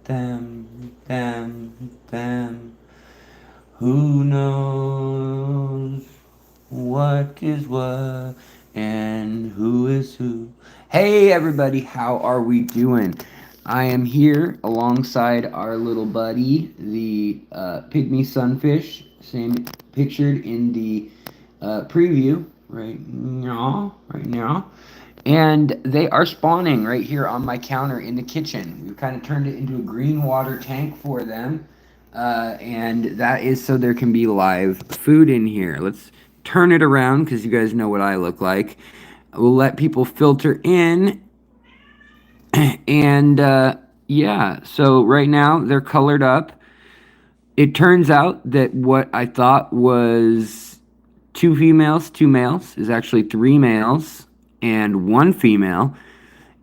them. Who knows what is what and who is who? Hey, everybody, how are we doing? I am here alongside our little buddy, the pygmy sunfish, same pictured in the preview right now. And they are spawning right here on my counter in the kitchen. We've kind of turned it into a green water tank for them. And that is so there can be live food in here. Let's turn it around because you guys know what I look like. We'll let people filter in. And yeah, so right now they're colored up. It turns out that what I thought was two females, two males, is actually three males and one female.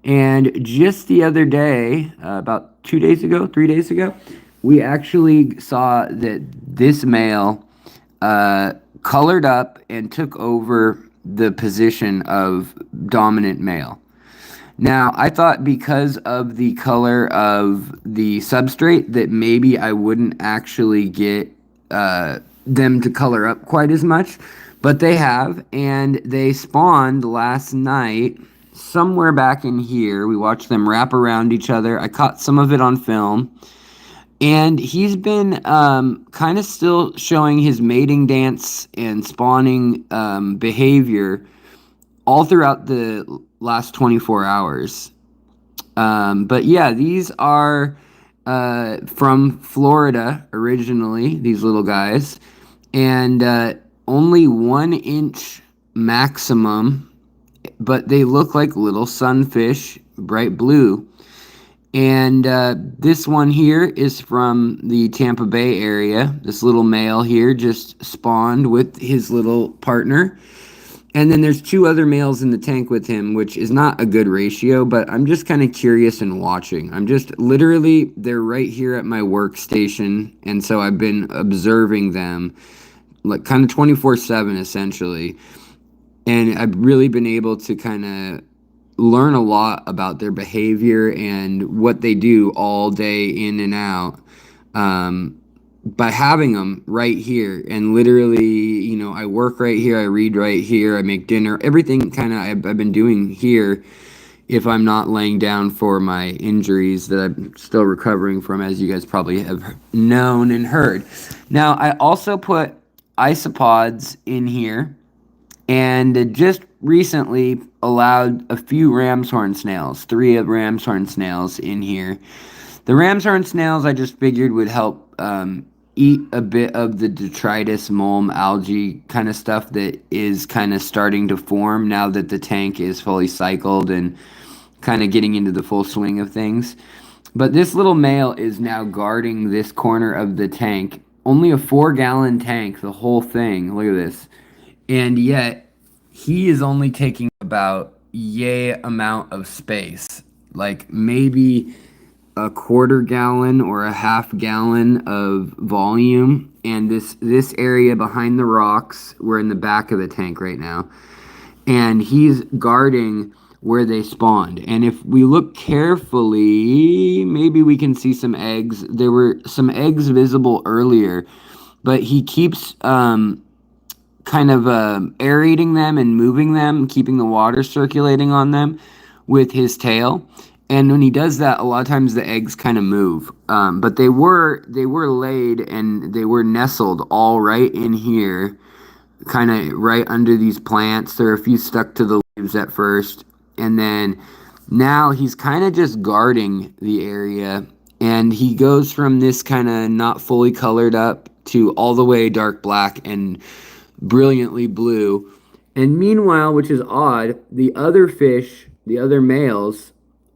And just the other day, about 2 days ago, 3 days ago, we actually saw that this male colored up and took over the position of dominant male. Now, I thought because of the color of the substrate that maybe I wouldn't actually get them to color up quite as much, but they have, and they spawned last night somewhere back in here. We watched them wrap around each other. I caught some of it on film. And he's been kind of still showing his mating dance and spawning behavior all throughout the last 24 hours. But yeah, these are from Florida originally, these little guys. And only 1 inch maximum, but they look like little sunfish, bright blue. And this one here is from the Tampa Bay area. This little male here just spawned with his little partner. And then there's 2 other males in the tank with him, which is not a good ratio, but I'm just kind of curious and watching. I'm just literally, they're right here at my workstation. And so I've been observing them like kind of 24/7 essentially. And I've really been able to kind of learn a lot about their behavior and what they do all day in and out by having them right here. And literally, you know, I work right here, I read right here, I make dinner, everything kind of I've been doing here if I'm not laying down for my injuries that I'm still recovering from, as you guys probably have known and heard. Now, I also put isopods in here, and just recently allowed a few ram's horn snails, 3 of ram's horn snails in here. The ram's horn snails I just figured would help eat a bit of the detritus, mulm, algae kind of stuff that is kind of starting to form now that the tank is fully cycled and kind of getting into the full swing of things. But this little male is now guarding this corner of the tank. Only a 4-gallon tank, the whole thing. Look at this. And yet, he is only taking about yay amount of space. Like maybe a 1/4 gallon or a 1/2 gallon of volume. And this area behind the rocks, we're in the back of the tank right now. And he's guarding where they spawned. And if we look carefully, maybe we can see some eggs. There were some eggs visible earlier, but he keeps kind of aerating them and moving them, keeping the water circulating on them with his tail. And when he does that, a lot of times the eggs kind of move. But they were laid and they were nestled all right in here, kind of right under these plants. There are a few stuck to the leaves at first. And then now he's kind of just guarding the area. And he goes from this kind of not fully colored up to all the way dark black and brilliantly blue. And meanwhile, which is odd, the other fish, the other males,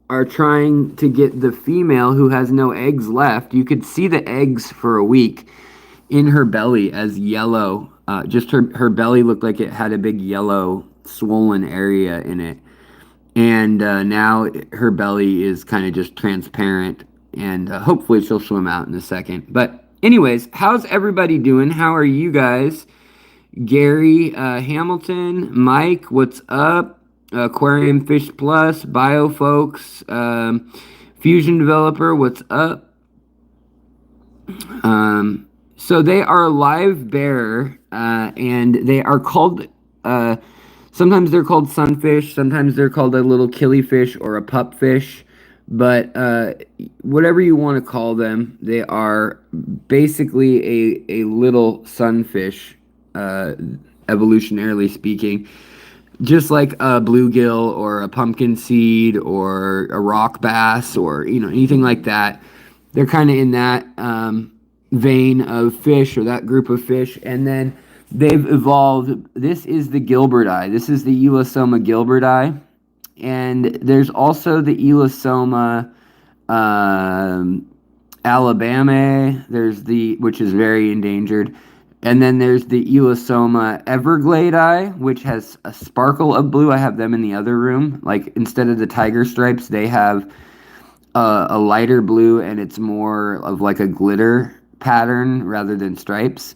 are trying to get the female who has no eggs left. You could see the eggs for a week in her belly as yellow. Just her belly looked like it had a big yellow swollen area in it. And now her belly is kind of just transparent. And hopefully she'll swim out in a second. But anyways, how's everybody doing? How are you guys? Gary Hamilton, Mike, what's up? Aquarium Fish Plus, Bio Folks, Fusion Developer, what's up? So they are a live bear, and they are called. Uh, Sometimes they're called sunfish. Sometimes they're called a little killifish or a pupfish. But whatever you want to call them, they are basically a little sunfish, uh, evolutionarily speaking. Just like a bluegill or a pumpkin seed or a rock bass or anything like that. They're kind of in that vein of fish or that group of fish, and then they've evolved. This is the Gilbert eye. This is the Elosoma gilberti, and there's also the Elosoma um, Alabama. There's which is very endangered. And then there's the Elosoma everglade, which has a sparkle of blue. I have them in the other room. Like instead of the tiger stripes, they have a lighter blue, and it's more of like a glitter pattern rather than stripes.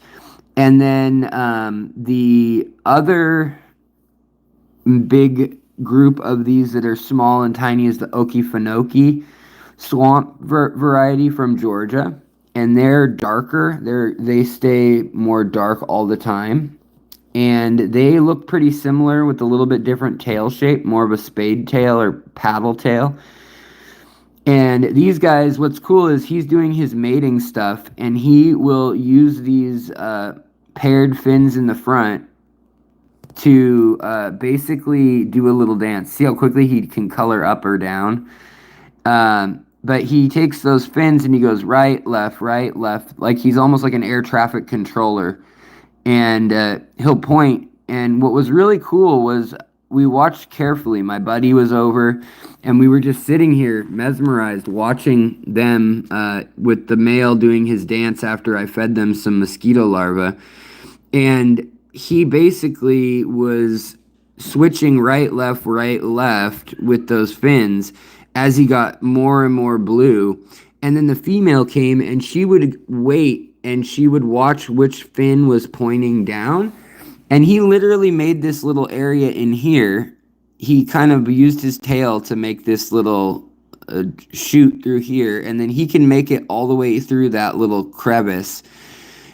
And then the other big group of these that are small and tiny is the Okefenokee swamp variety from Georgia, and they're darker. They stay more dark all the time, and they look pretty similar with a little bit different tail shape, more of a spade tail or paddle tail. And these guys, what's cool is he's doing his mating stuff, and he will use these paired fins in the front to basically do a little dance. See how quickly he can color up or down? But he takes those fins and he goes right, left, like he's almost like an air traffic controller. And he'll point. And what was really cool was we watched carefully. My buddy was over, and we were just sitting here mesmerized watching them with the male doing his dance after I fed them some mosquito larvae. And he basically was switching right, left with those fins as he got more and more blue. And then the female came and she would wait and she would watch which fin was pointing down. And he literally made this little area in here. He kind of used his tail to make this little shoot through here. And then he can make it all the way through that little crevice.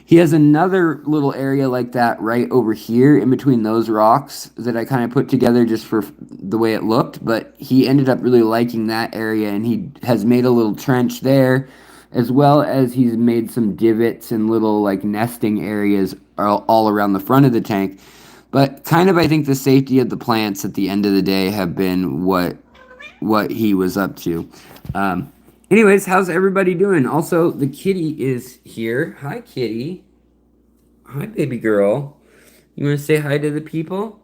He has another little area like that right over here in between those rocks that I kind of put together just for the way it looked. But he ended up really liking that area, and he has made a little trench there, as well as he's made some divots and little like nesting areas all around the front of the tank. But kind of I think the safety of the plants at the end of the day have been what he was up to. Anyways, how's everybody doing? Also, the kitty is here. Hi, kitty. Hi, baby girl. You want to say hi to the people?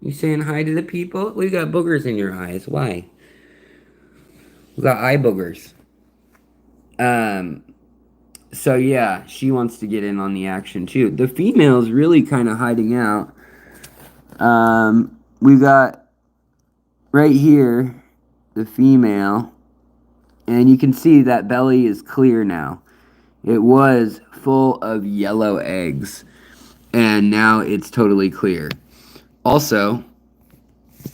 You saying hi to the people? We got boogers in your eyes. Why? We got eye boogers. So yeah, she wants to get in on the action too. The female's really kind of hiding out. We got right here the female. And you can see that belly is clear now. It was full of yellow eggs, and now it's totally clear. Also,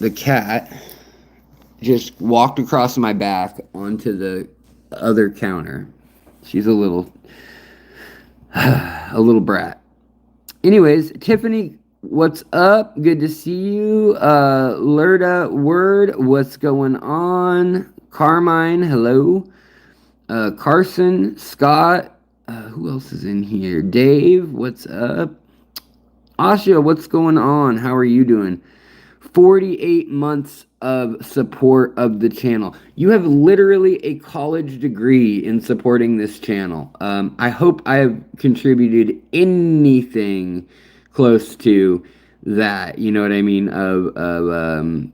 the cat just walked across my back onto the other counter. She's a little brat. Anyways, Tiffany, what's up? Good to see you. Lerda Word, what's going on? Carmine, hello. Carson, Scott, who else is in here? Dave, what's up? Asha, what's going on? How are you doing? 48 months of support of the channel. You have literally a college degree in supporting this channel. I hope I have contributed anything close to that, you know what I mean, of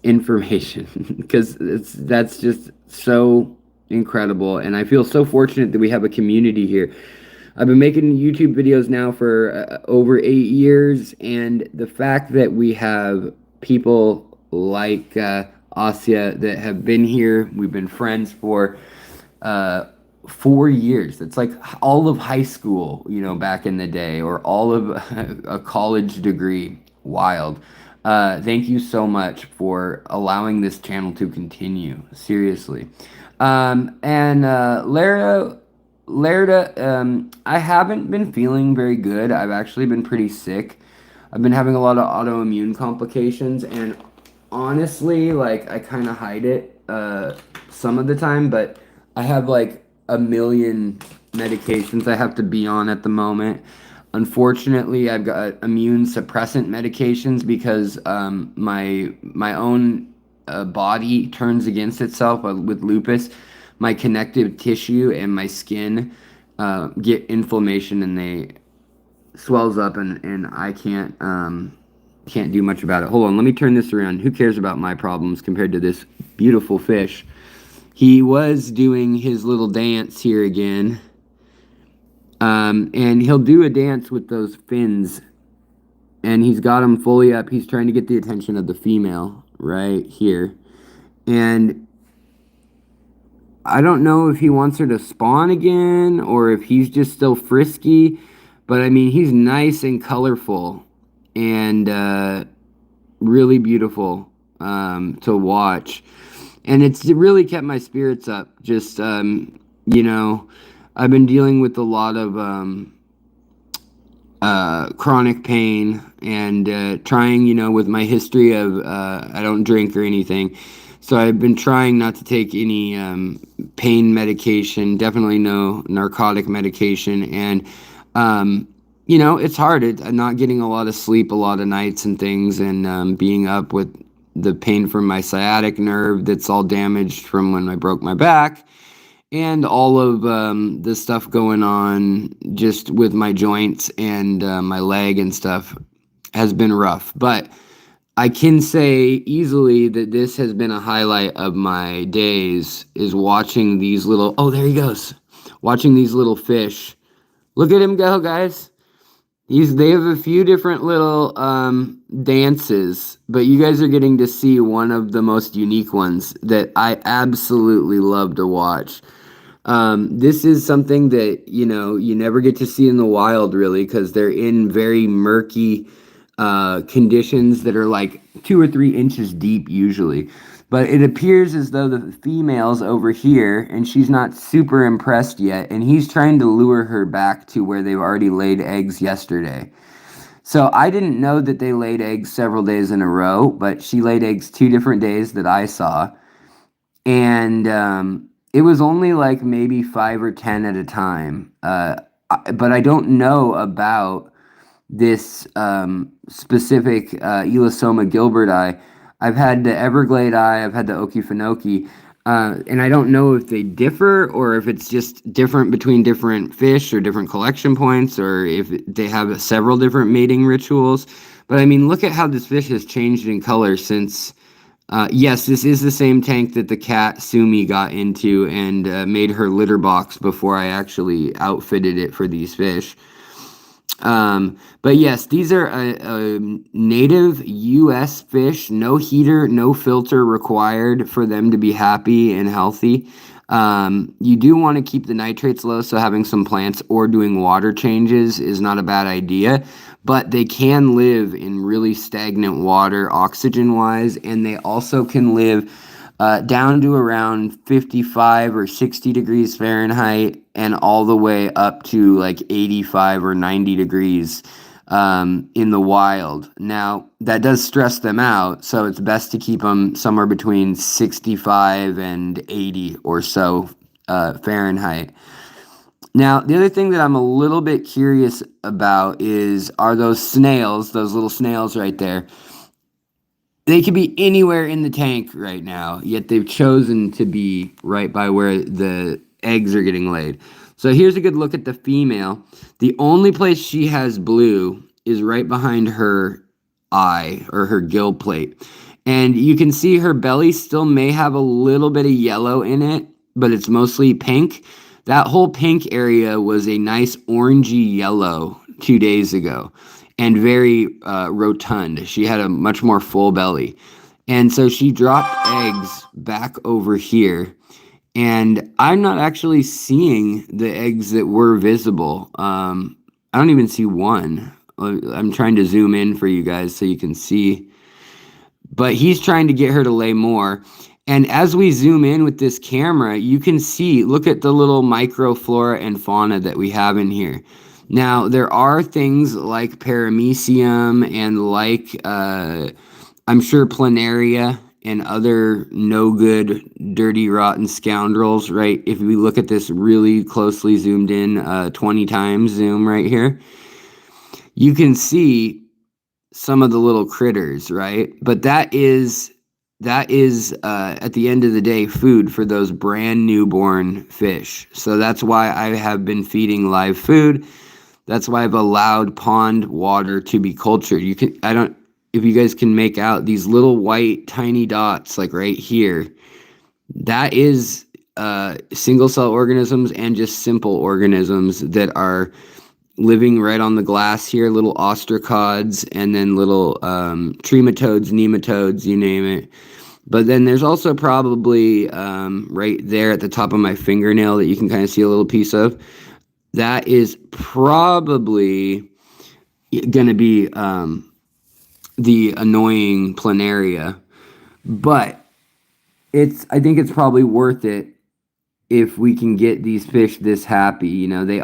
information, because that's just so incredible, and I feel so fortunate that we have a community here. I've been making YouTube videos now for over 8 years, and the fact that we have people like Asya that have been here, we've been friends for 4 years. It's like all of high school, back in the day, or all of a college degree. Wild. Thank you so much for allowing this channel to continue. Seriously. And Lara, Lerda, I haven't been feeling very good. I've actually been pretty sick. I've been having a lot of autoimmune complications, and honestly, like I kind of hide it some of the time, but I have like a million medications I have to be on at the moment. Unfortunately, I've got immune suppressant medications because my own body turns against itself with lupus. My connective tissue and my skin get inflammation and they swells up and I can't do much about it. Hold on, let me turn this around. Who cares about my problems compared to this beautiful fish? He was doing his little dance here again. And he'll do a dance with those fins and he's got them fully up. He's trying to get the attention of the female right here. And I don't know if he wants her to spawn again or if he's just still frisky, but I mean, he's nice and colorful and really beautiful to watch. And it's really kept my spirits up. Just, you know, I've been dealing with a lot of chronic pain and trying, you know, with my history of I don't drink or anything. So I've been trying not to take any pain medication, definitely no narcotic medication. And, you know, it's hard. I'm not getting a lot of sleep a lot of nights and things and being up with the pain from my sciatic nerve that's all damaged from when I broke my back. And all of the stuff going on just with my joints and my leg and stuff has been rough. But I can say easily that this has been a highlight of my days is watching these little, oh, there he goes. Watching these little fish. Look at him go, guys. They have a few different little dances, but you guys are getting to see one of the most unique ones that I absolutely love to watch. This is something that, you know, you never get to see in the wild really because they're in very murky conditions that are like 2 or 3 inches deep usually. But it appears as though the female's over here and she's not super impressed yet. And he's trying to lure her back to where they've already laid eggs yesterday. So I didn't know that they laid eggs several days in a row, but she laid eggs 2 different days that I saw. And it was only like maybe 5 or 10 at a time. But I don't know about this specific Elosoma gilberti. I've had the Everglade eye, I've had the Okefenokee, and I don't know if they differ or if it's just different between different fish or different collection points or if they have several different mating rituals. But I mean, look at how this fish has changed in color since. Yes, this is the same tank that the cat Sumi got into and made her litter box before I actually outfitted it for these fish. But yes, these are a native U.S. fish, no heater, no filter required for them to be happy and healthy. You do want to keep the nitrates low, so having some plants or doing water changes is not a bad idea, but they can live in really stagnant water oxygen-wise, and they also can live down to around 55 or 60 degrees Fahrenheit and all the way up to like 85 or 90 degrees in the wild. Now, that does stress them out, so it's best to keep them somewhere between 65 and 80 or so Fahrenheit. Now, the other thing that I'm a little bit curious about are those snails, those little snails right there. They could be anywhere in the tank right now, yet they've chosen to be right by where the eggs are getting laid. So here's a good look at the female. The only place she has blue is right behind her eye or her gill plate. And you can see her belly still may have a little bit of yellow in it, but it's mostly pink. That whole pink area was a nice orangey yellow 2 days ago. And very rotund. She had a much more full belly. And so she dropped eggs back over here. And I'm not actually seeing the eggs that were visible. I don't even see one. I'm trying to zoom in for you guys so you can see. But he's trying to get her to lay more. And as we zoom in with this camera, you can see, look at the little microflora and fauna that we have in here. Now, there are things like paramecium and like, I'm sure, planaria and other no good, dirty, rotten scoundrels, right? If we look at this really closely zoomed in, 20 times zoom right here, you can see some of the little critters, right? But that is at the end of the day food for those brand newborn fish. So that's why I have been feeding live food. That's why I've allowed pond water to be cultured. If you guys can make out these little white tiny dots like right here, that is single cell organisms and just simple organisms that are living right on the glass here, little ostracods and then little trematodes, nematodes, you name it. But then there's also probably right there at the top of my fingernail that you can kind of see a little piece of. That is probably going to be the annoying planaria. But I think it's probably worth it if we can get these fish this happy. You know, they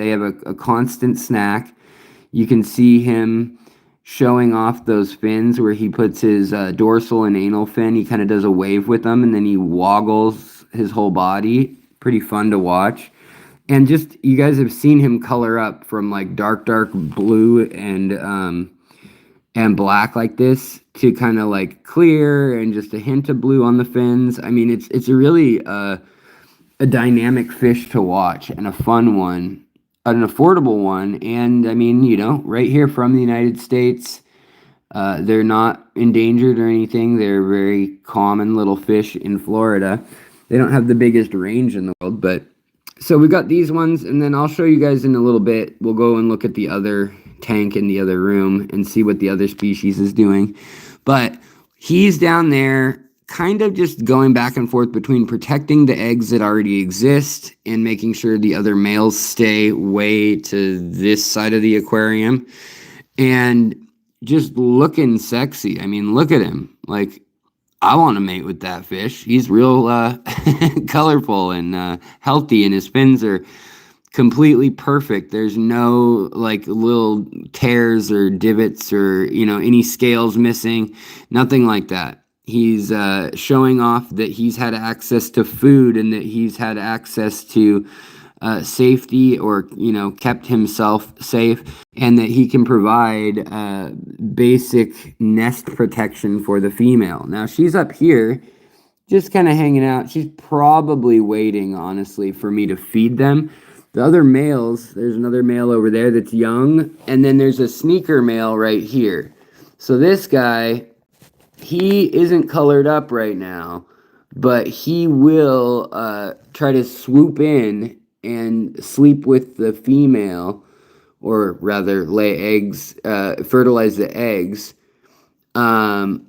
have a constant snack. You can see him showing off those fins where he puts his dorsal and anal fin. He kind of does a wave with them, and then he woggles his whole body. Pretty fun to watch. And just, you guys have seen him color up from like dark blue and black like this to kind of like clear and just a hint of blue on the fins. I mean, it's a really a dynamic fish to watch and a fun one, an affordable one. And I mean, you know, right here from the United States, they're not endangered or anything. They're very common little fish in Florida. They don't have the biggest range in the world, but so we got these ones, and then I'll show you guys in a little bit. We'll go and look at the other tank in the other room and see what the other species is doing. But he's down there kind of just going back and forth between protecting the eggs that already exist and making sure the other males stay way to this side of the aquarium and just looking sexy. I mean, look at him. Like, I want to mate with that fish. He's real colorful and healthy, and his fins are completely perfect. There's no like little tears or divots or, you know, any scales missing, nothing like that. He's showing off that he's had access to food and that he's had access to safety, or, you know, kept himself safe, and that he can provide basic nest protection for the female. Now she's up here just kind of hanging out. She's probably waiting, honestly, for me to feed them. The other males, there's another male over there that's young, and then there's a sneaker male right here. So this guy, he isn't colored up right now, but he will try to swoop in and sleep with the female, or rather lay eggs, fertilize the eggs. But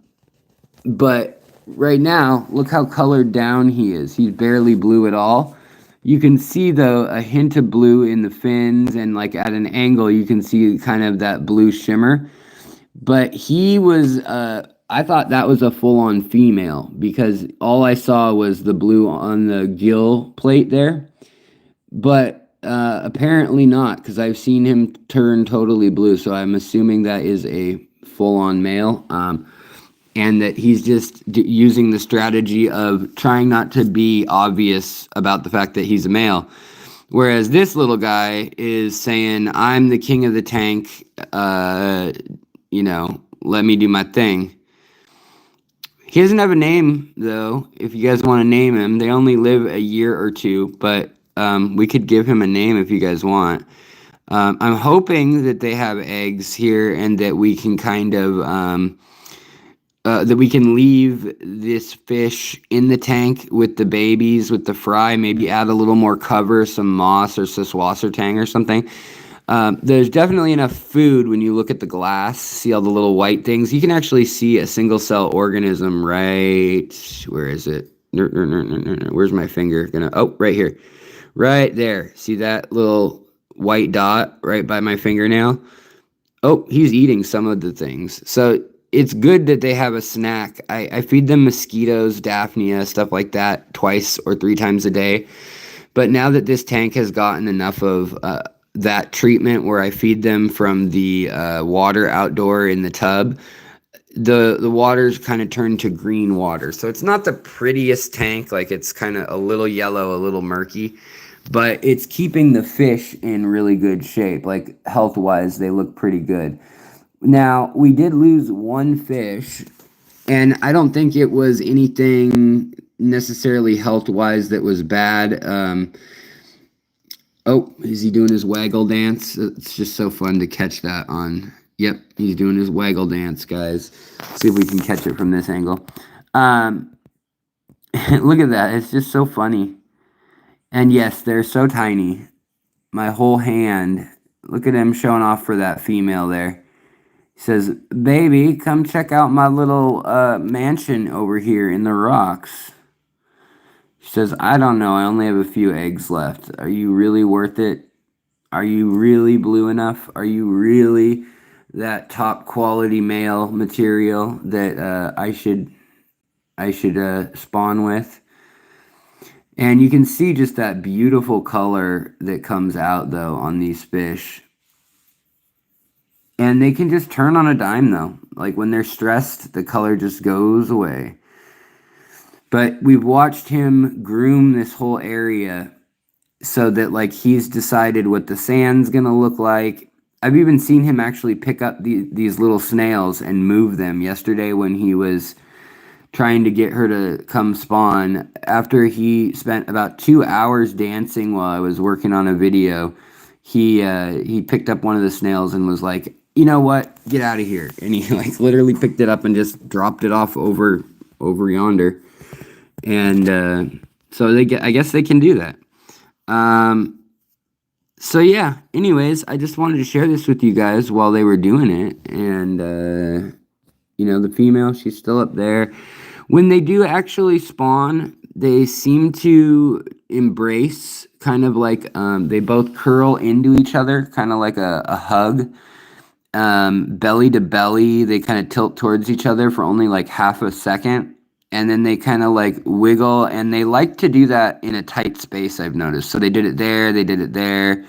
right now, look how colored down he is. He's barely blue at all. You can see, though, a hint of blue in the fins, and like at an angle, you can see kind of that blue shimmer. But he was, I thought that was a full-on female, because all I saw was the blue on the gill plate there. But apparently not, because I've seen him turn totally blue, so I'm assuming that is a full-on male, and that he's just using the strategy of trying not to be obvious about the fact that he's a male. Whereas this little guy is saying, I'm the king of the tank, you know, let me do my thing. He doesn't have a name, though, if you guys want to name him. They only live a year or two, but we could give him a name if you guys want. I'm hoping that they have eggs here and that we can kind of, that we can leave this fish in the tank with the babies, with the fry, maybe add a little more cover, some moss or Siswassertang or something. There's definitely enough food when you look at the glass, see all the little white things. You can actually see a single cell organism right, where is it? Where's my finger? Oh, right here. Right there. See that little white dot right by my fingernail? Oh, he's eating some of the things. So it's good that they have a snack. I feed them mosquitoes, Daphnia, stuff like that, twice or 3 times a day. But now that this tank has gotten enough of that treatment where I feed them from the water outdoor in the tub, the water's kind of turned to green water. So it's not the prettiest tank, like it's kind of a little yellow, a little murky, but it's keeping the fish in really good shape. Like health-wise, they look pretty good. Now, we did lose one fish, and I don't think it was anything necessarily health-wise that was bad. Oh, is he doing his waggle dance? It's just so fun to catch that on. Yep, he's doing his waggle dance, guys. Let's see if we can catch it from this angle. Look at that. It's just so funny. And yes, they're so tiny. My whole hand. Look at him showing off for that female there. He says, "Baby, come check out my little mansion over here in the rocks." She says, "I don't know. I only have a few eggs left. Are you really worth it? Are you really blue enough? Are you really that top quality male material that I should spawn with?" And you can see just that beautiful color that comes out though on these fish. And they can just turn on a dime though. Like when they're stressed, the color just goes away. But we've watched him groom this whole area so that like he's decided what the sand's gonna look like. I've even seen him actually pick up these little snails and move them. Yesterday when he was trying to get her to come spawn, after he spent about 2 hours dancing while I was working on a video, he picked up one of the snails and was like, "You know what? Get out of here." And he like literally picked it up and just dropped it off over yonder. And so I guess they can do that. So yeah, anyways, I just wanted to share this with you guys while they were doing it. And the female, she's still up there. When they do actually spawn, they seem to embrace, kind of like they both curl into each other, kind of like a hug. Belly to belly, they kind of tilt towards each other for only like half a second. And then they kind of like wiggle, and they like to do that in a tight space, I've noticed. So they did it there, they did it there,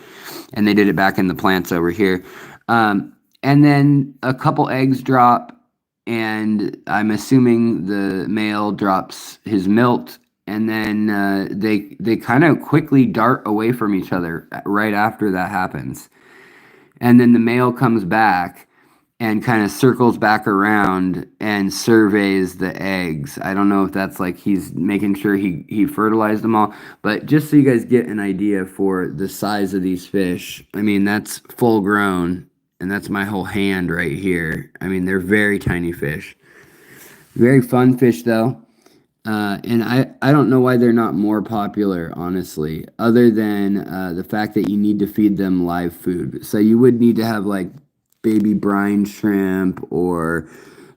and they did it back in the plants over here. And then a couple eggs drop, and I'm assuming the male drops his milt, and then they kind of quickly dart away from each other right after that happens. And then the male comes back and kind of circles back around and surveys the eggs. I don't know if that's like he's making sure he fertilized them all, but just so you guys get an idea for the size of these fish, I mean, that's full grown, and that's my whole hand right here. I mean, they're very tiny fish. Very fun fish, though. And I don't know why they're not more popular, honestly, other than the fact that you need to feed them live food. So you would need to have like baby brine shrimp or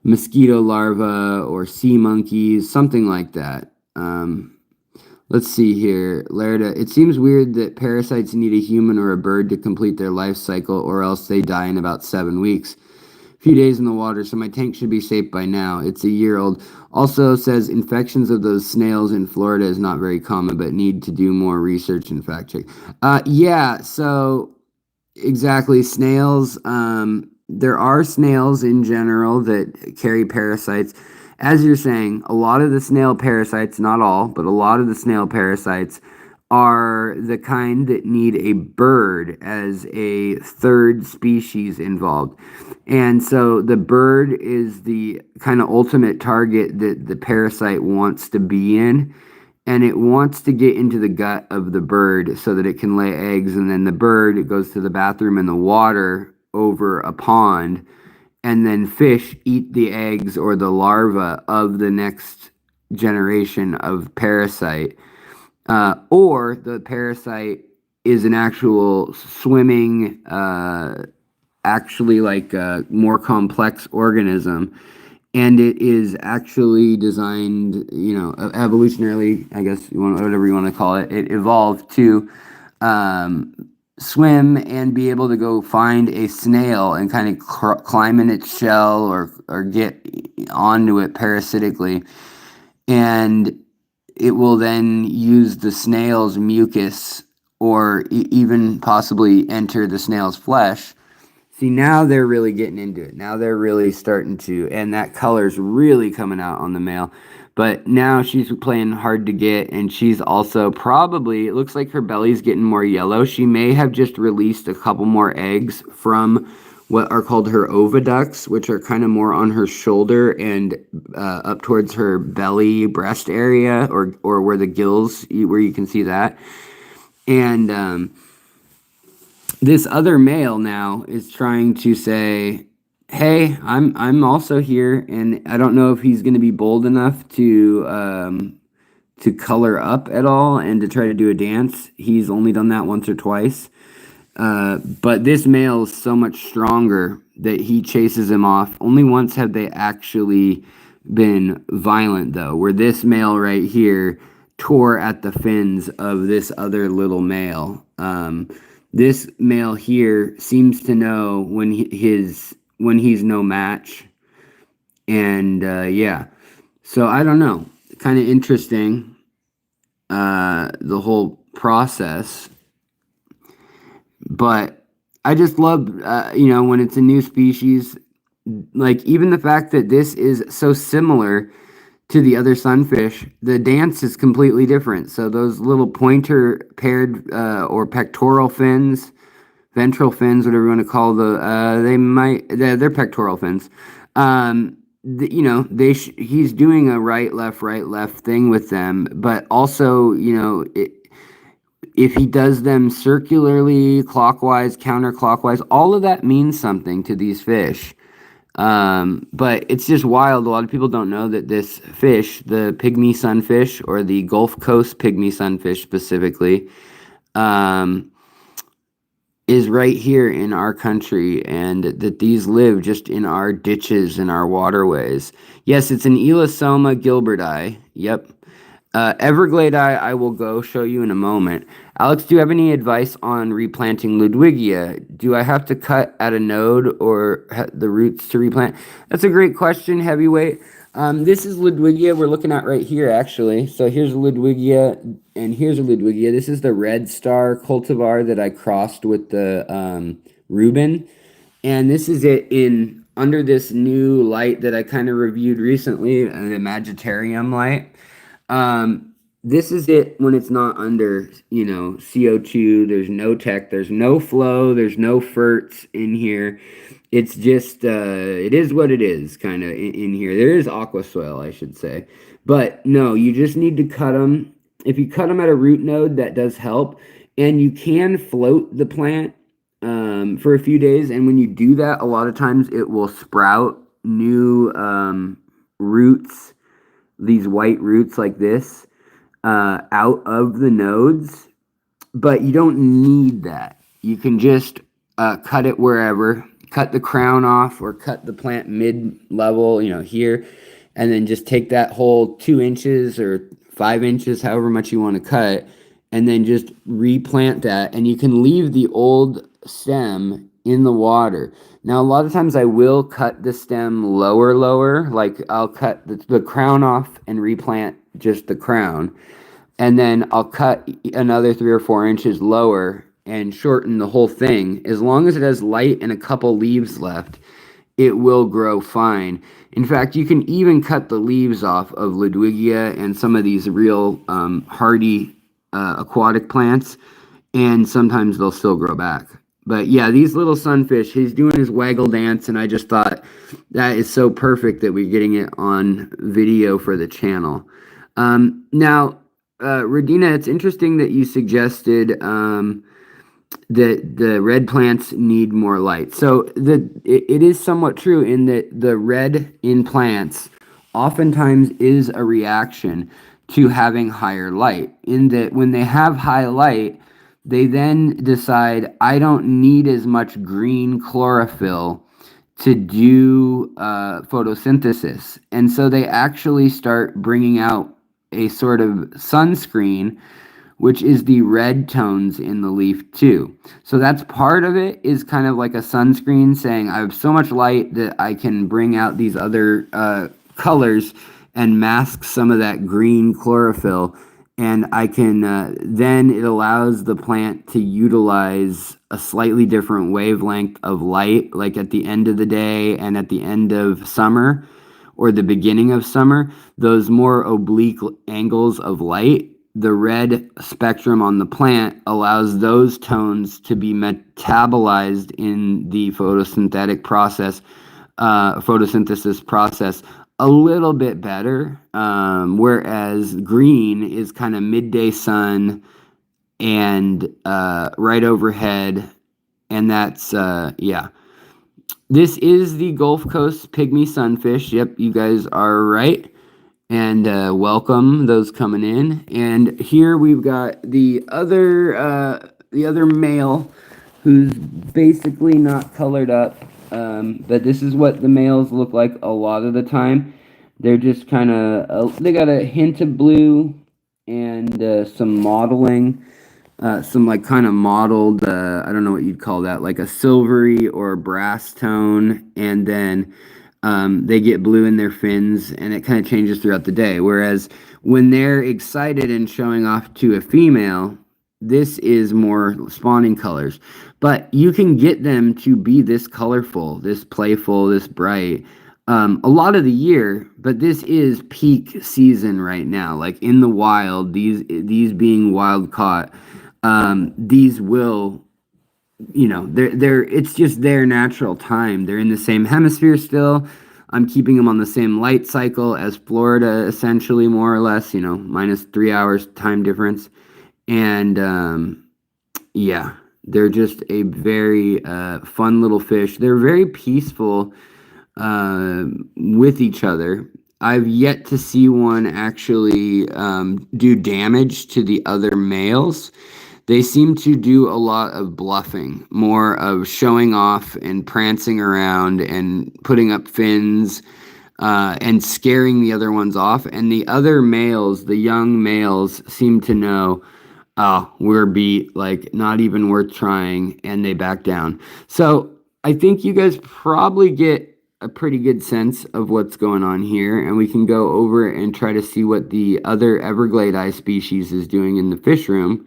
mosquito larvae or sea monkeys, something like that. Let's see here. Lerda, it seems weird that parasites need a human or a bird to complete their life cycle, or else they die in about 7 weeks. Few days in the water, so my tank should be safe by now. It's a year old. Also says infections of those snails in Florida is not very common, but need to do more research and fact check. Yeah, so exactly, snails. There are snails in general that carry parasites. As you're saying, a lot of the snail parasites, not all, but a lot of the snail parasites are the kind that need a bird as a third species involved. And so the bird is the kind of ultimate target that the parasite wants to be in. And it wants to get into the gut of the bird so that it can lay eggs. And then the bird, it goes to the bathroom in the water over a pond. And then fish eat the eggs or the larva of the next generation of parasite. Or the parasite is an actual swimming, actually like a more complex organism. And it is actually designed, evolutionarily, I guess, whatever you want to call it. It evolved to swim and be able to go find a snail and kind of climb in its shell or get onto it parasitically, and it will then use the snail's mucus or even possibly enter the snail's flesh. See, now they're really getting into it. Now they're really starting to, and that color's really coming out on the male. But now she's playing hard to get, and she's also probably, it looks like her belly's getting more yellow. She may have just released a couple more eggs from what are called her oviducts, which are kind of more on her shoulder and up towards her belly, breast area, or where the gills, where you can see that. And this other male now is trying to say, "Hey, I'm also here," and I don't know if he's going to be bold enough to color up at all and to try to do a dance. He's only done that once or twice, but this male is so much stronger that he chases him off. Only once have they actually been violent, though, where this male right here tore at the fins of this other little male. This male here seems to know when he's no match, and yeah. So I don't know. Kind of interesting, the whole process. But I just love, when it's a new species, like even the fact that this is so similar to the other sunfish, the dance is completely different. So those little pointer paired or pectoral fins, ventral fins, whatever you want to call they're pectoral fins. He's doing a right left thing with them, but also, if he does them circularly, clockwise, counterclockwise, all of that means something to these fish. But it's just wild. A lot of people don't know that this fish, the pygmy sunfish, or the Gulf Coast pygmy sunfish specifically, is right here in our country, and that these live just in our ditches and our waterways. Yes, it's an Elosoma gilberti. Yep. Everglade I will go show you in a moment. Alex, do you have any advice on replanting Ludwigia? Do I have to cut at a node or the roots to replant? That's a great question, Heavyweight. This is Ludwigia we're looking at right here, actually. So here's Ludwigia, and here's a Ludwigia. This is the Red Star cultivar that I crossed with the Reuben. And this is it in under this new light that I kind of reviewed recently, the Matrrial light. This is it when it's not under, CO2. There's no tech, there's no flow, there's no ferts in here. It's just, it is what it is, kind of in here. There is aqua soil, I should say. But no, you just need to cut them. If you cut them at a root node, that does help. And you can float the plant for a few days. And when you do that, a lot of times it will sprout new roots, these white roots like this, out of the nodes. But you don't need that. You can just cut it wherever. Cut the crown off or cut the plant mid-level, here, and then just take that whole 2 inches or 5 inches, however much you want to cut, and then just replant that. And you can leave the old stem in the water. Now, a lot of times I will cut the stem lower, like I'll cut the crown off and replant just the crown. And then I'll cut another 3 or 4 inches lower and shorten the whole thing. As long as it has light and a couple leaves left, it will grow fine. In fact, you can even cut the leaves off of Ludwigia and some of these real hardy aquatic plants, and sometimes they'll still grow back. But yeah, these little sunfish, he's doing his waggle dance, and I just thought that is so perfect that we're getting it on video for the channel. Now, Radina, it's interesting that you suggested that the red plants need more light. So it is somewhat true in that the red in plants oftentimes is a reaction to having higher light. In that when they have high light, they then decide, I don't need as much green chlorophyll to do photosynthesis. And so they actually start bringing out a sort of sunscreen which is the red tones in the leaf too. So that's part of it, is kind of like a sunscreen saying I have so much light that I can bring out these other colors and mask some of that green chlorophyll. And I can, then it allows the plant to utilize a slightly different wavelength of light, like at the end of the day and at the end of summer or the beginning of summer, those more oblique angles of light. The red spectrum on the plant allows those tones to be metabolized in the photosynthesis process a little bit better, whereas green is kind of midday sun and right overhead, and that's yeah. This is the Gulf Coast pygmy sunfish. Yep, you guys are right. And welcome those coming in. And here we've got the other male, who's basically not colored up. But this is what the males look like a lot of the time. They're just kind of, they got a hint of blue and some mottling. Some like kind of mottled, I don't know what you'd call that, like a silvery or brass tone, and then they get blue in their fins, and it kind of changes throughout the day. Whereas when they're excited and showing off to a female, this is more spawning colors. But you can get them to be this colorful, this playful, this bright a lot of the year, but this is peak season right now. Like in the wild, these being wild caught, these will, they're it's just their natural time. They're in the same hemisphere still. I'm keeping them on the same light cycle as Florida, essentially, more or less, minus 3 hours time difference. And yeah, they're just a very fun little fish. They're very peaceful with each other. I've yet to see one actually do damage to the other males. They seem to do a lot of bluffing, more of showing off and prancing around and putting up fins and scaring the other ones off. And the other males, the young males, seem to know, oh, we're beat, like not even worth trying, and they back down. So I think you guys probably get a pretty good sense of what's going on here, and we can go over and try to see what the other Everglade eye species is doing in the fish room,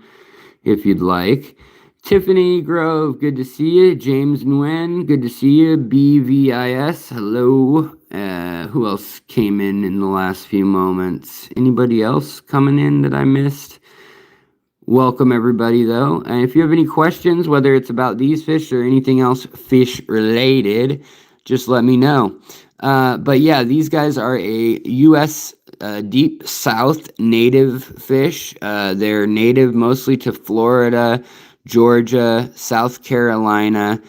if you'd like. Tiffany Grove, good to see you. James Nguyen, good to see you. BVIS, hello. Who else came in the last few moments? Anybody else coming in that I missed? Welcome everybody though. And if you have any questions, whether it's about these fish or anything else fish related, just let me know. But yeah, these guys are a U.S. Deep South native fish. They're native mostly to Florida, Georgia, South Carolina,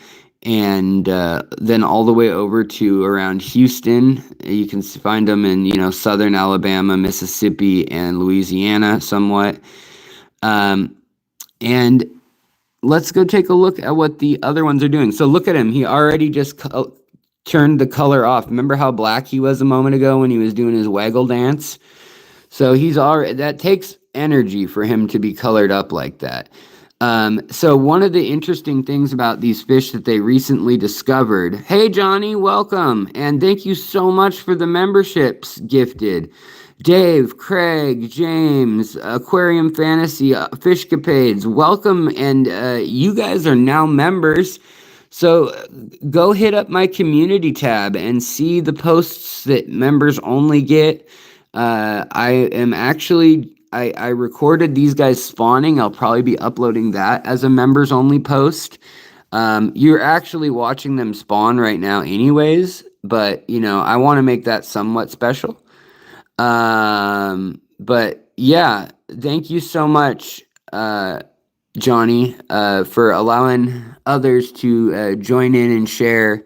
and then all the way over to around Houston. You can find them in, southern Alabama, Mississippi, and Louisiana somewhat. And let's go take a look at what the other ones are doing. So look at him. He already just turned the color off. Remember how black he was a moment ago when he was doing his waggle dance? So he's already, that takes energy for him to be colored up like that. So one of the interesting things about these fish that they recently discovered, hey Johnny, welcome, and thank you so much for the memberships gifted. Dave, Craig, James, Aquarium Fantasy, Fishcapades, welcome, and you guys are now members. So go hit up my community tab and see the posts that members only get. I recorded these guys spawning. I'll probably be uploading that as a members only post. You're actually watching them spawn right now anyways, but I want to make that somewhat special. But yeah, thank you so much, Johnny, for allowing others to join in and share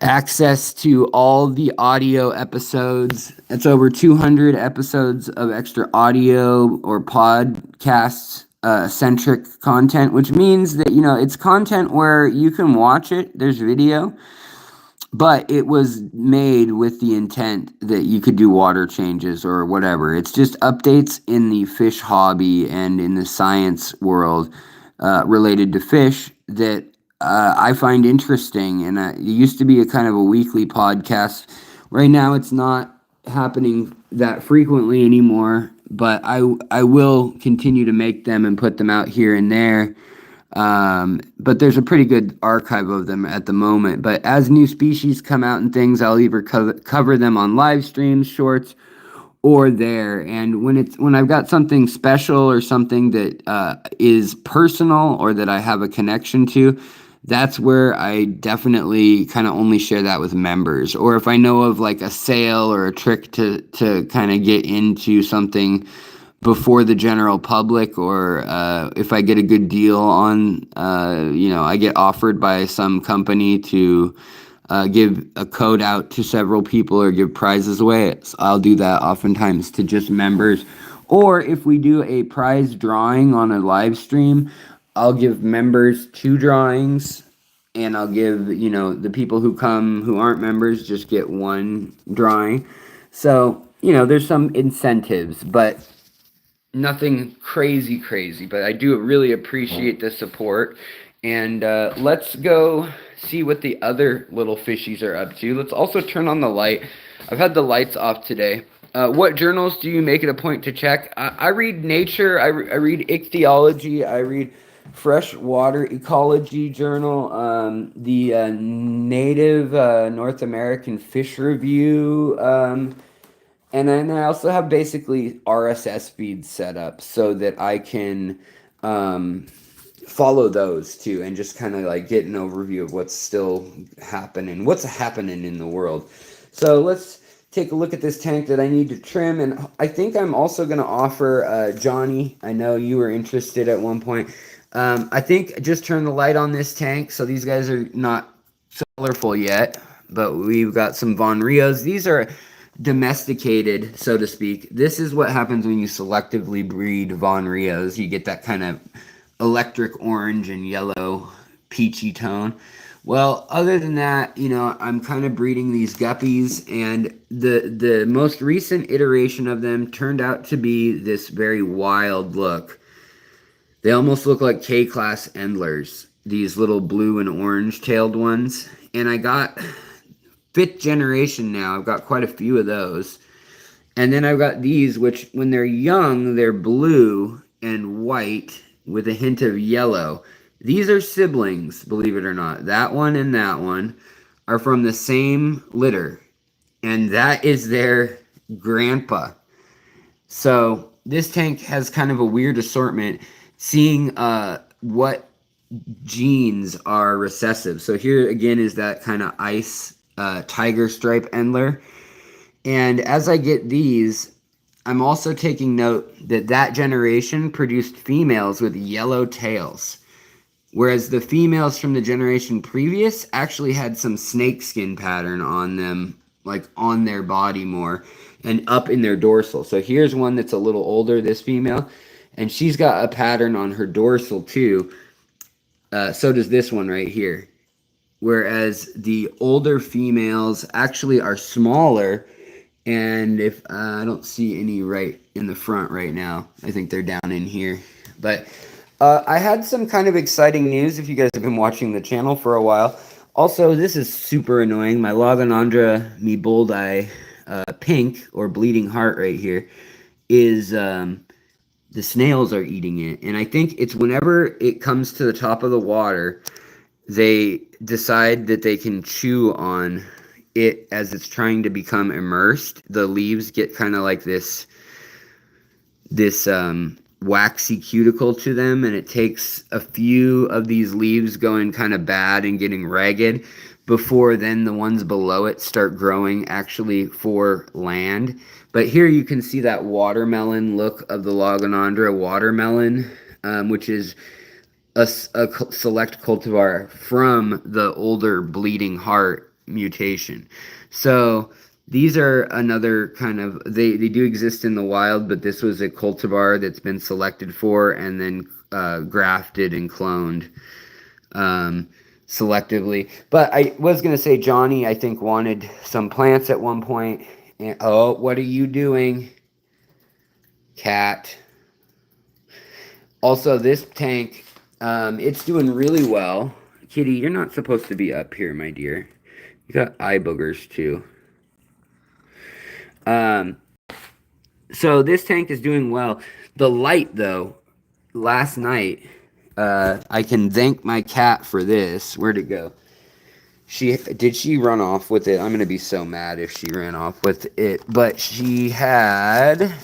access to all the audio episodes. It's over 200 episodes of extra audio or podcasts centric content, which means that it's content where you can watch it. There's video, but it was made with the intent that you could do water changes or whatever. It's just updates in the fish hobby and in the science world related to fish that I find interesting. And it used to be a kind of a weekly podcast. Right now, it's not happening that frequently anymore, but I will continue to make them and put them out here and there. But there's a pretty good archive of them at the moment. But as new species come out and things, I'll either cover them on live streams, shorts, or there. And when I've got something special or something that is personal or that I have a connection to, that's where I definitely kind of only share that with members. Or if I know of like a sale or a trick to kind of get into something before the general public, or if I get a good deal on, I get offered by some company to give a code out to several people or give prizes away. I'll do that oftentimes to just members. Or if we do a prize drawing on a live stream, I'll give members 2 drawings, and I'll give, the people who come who aren't members just get 1 drawing. So, there's some incentives, but nothing crazy, but I do really appreciate the support. And let's go see what the other little fishies are up to. Let's also turn on the light. I've had the lights off today. What journals do you make it a point to check? I read Nature, I read Ichthyology, I read Freshwater Ecology Journal, the Native North American Fish Review, and then I also have basically RSS feeds set up so that I can follow those too, and just kind of like get an overview of what's still happening, in the world. So let's take a look at this tank that I need to trim. And I think I'm also going to offer Johnny, I know you were interested at one point. I think just turn the light on this tank. So these guys are not colorful yet, but we've got some Von Rios. These are domesticated, so to speak. This is what happens when you selectively breed Von Rios. You get that kind of electric orange and yellow peachy tone. Well, other than that, I'm kind of breeding these guppies, and the most recent iteration of them turned out to be this very wild look. They almost look like K-class endlers, these little blue and orange tailed ones. And I got 5th generation now. I've got quite a few of those. And then I've got these, which when they're young, they're blue and white with a hint of yellow. These are siblings, believe it or not. That one and that one are from the same litter. And that is their grandpa. So this tank has kind of a weird assortment, seeing what genes are recessive. So here again is that kind of ice tiger stripe endler. And as I get these, I'm also taking note that generation produced females with yellow tails, whereas the females from the generation previous actually had some snakeskin pattern on them, like on their body more and up in their dorsal. So here's one that's a little older, this female, and she's got a pattern on her dorsal too. So does this one right here. Whereas the older females actually are smaller, and if I don't see any right in the front right now, I think they're down in here. But I had some kind of exciting news if you guys have been watching the channel for a while. Also, this is super annoying. My Logonandra me bullseye pink, or bleeding heart right here, is the snails are eating it. And I think it's whenever it comes to the top of the water, they decide that they can chew on it as it's trying to become immersed. The leaves get kind of like this waxy cuticle to them, and it takes a few of these leaves going kind of bad and getting ragged before then the ones below it start growing actually for land. But here you can see that watermelon look of the Logonandra watermelon, which is a select cultivar from the older bleeding heart mutation. So these are another kind of, they do exist in the wild, but this was a cultivar that's been selected for and then grafted and cloned. selectively. But I was gonna say Johnny, I think, wanted some plants at one point. And oh, what are you doing, cat? Also, this tank, it's doing really well. Kitty, you're not supposed to be up here, my dear. You got eye boogers too. Um, so this tank is doing well. The light, though, last night, I can thank my cat for this. Where'd it go? Did she run off with it? I'm gonna be so mad if she ran off with it. But she had.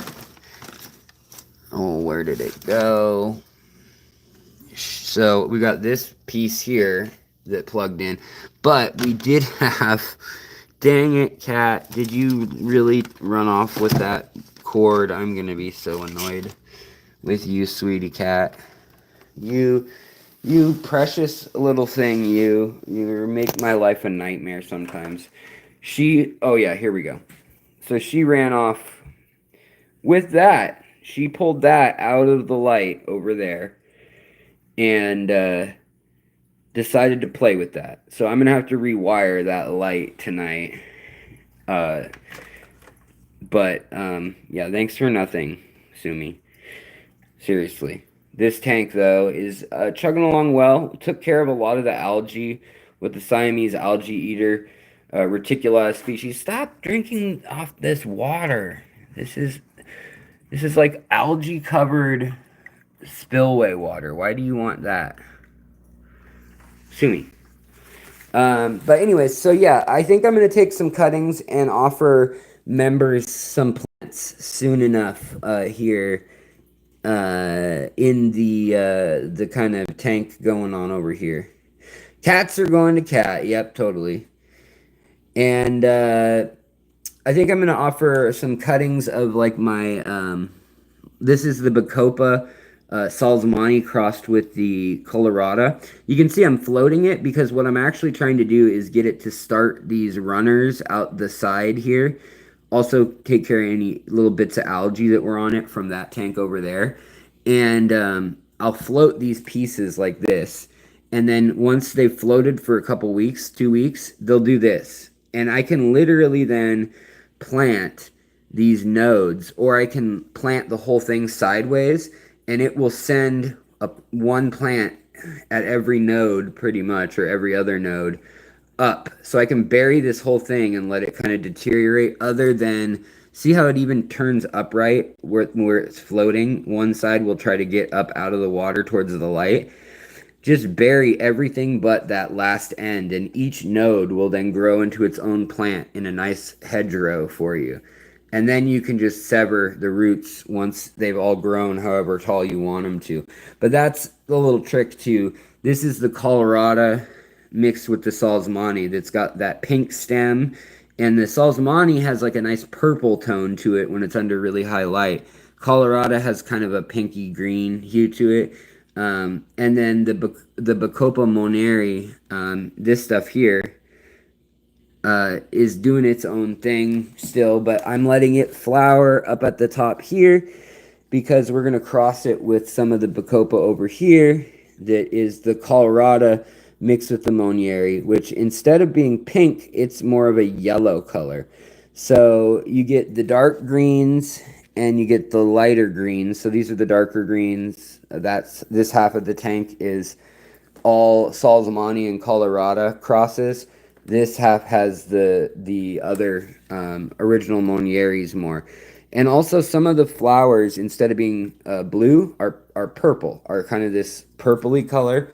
Oh, where did it go? So we got this piece here that plugged in, but we did have. Dang it, cat! Did you really run off with that cord? I'm gonna be so annoyed with you, sweetie cat. You precious little thing, you make my life a nightmare sometimes. Oh yeah, here we go. So she ran off with that. She pulled that out of the light over there and decided to play with that. So I'm going to have to rewire that light tonight. But yeah, thanks for nothing, Sumi. Seriously. This tank, though, is chugging along well. Took care of a lot of the algae with the Siamese algae eater reticula species. Stop drinking off this water. This is like algae covered spillway water. Why do you want that? Sumi. But anyways, so yeah, I think I'm gonna take some cuttings and offer members some plants soon enough here in the kind of tank going on over here. Cats are going to cat. Yep, totally. And I think I'm gonna offer some cuttings of like my this is the Bacopa Salzmani crossed with the Colorado. You can see I'm floating it because what I'm actually trying to do is get it to start these runners out the side here. Also take care of any little bits of algae that were on it from that tank over there. And I'll float these pieces like this. And then once they've floated for a couple weeks, 2 weeks, they'll do this. And I can literally then plant these nodes, or I can plant the whole thing sideways, and it will send one plant at every node pretty much, or every other node up. So I can bury this whole thing and let it kind of deteriorate, other than see how it even turns upright where it's floating. One side will try to get up out of the water towards the light. Just bury everything but that last end, and each node will then grow into its own plant in a nice hedgerow for you. And then you can just sever the roots once they've all grown however tall you want them to. But that's the little trick too. This is the Colorado mixed with the Salzmani that's got that pink stem. And the Salzmani has like a nice purple tone to it when it's under really high light. Colorado has kind of a pinky green hue to it. And then the Bacopa moneri, this stuff here, is doing its own thing still, but I'm letting it flower up at the top here because we're going to cross it with some of the Bacopa over here that is the Colorado mixed with the Monieri, which instead of being pink, it's more of a yellow color. So you get the dark greens and you get the lighter greens. So these are the darker greens. This half of the tank is all Salzmani and Colorado crosses. This half has the other original Monieris more. And also some of the flowers, instead of being blue, are purple, are kind of this purpley color.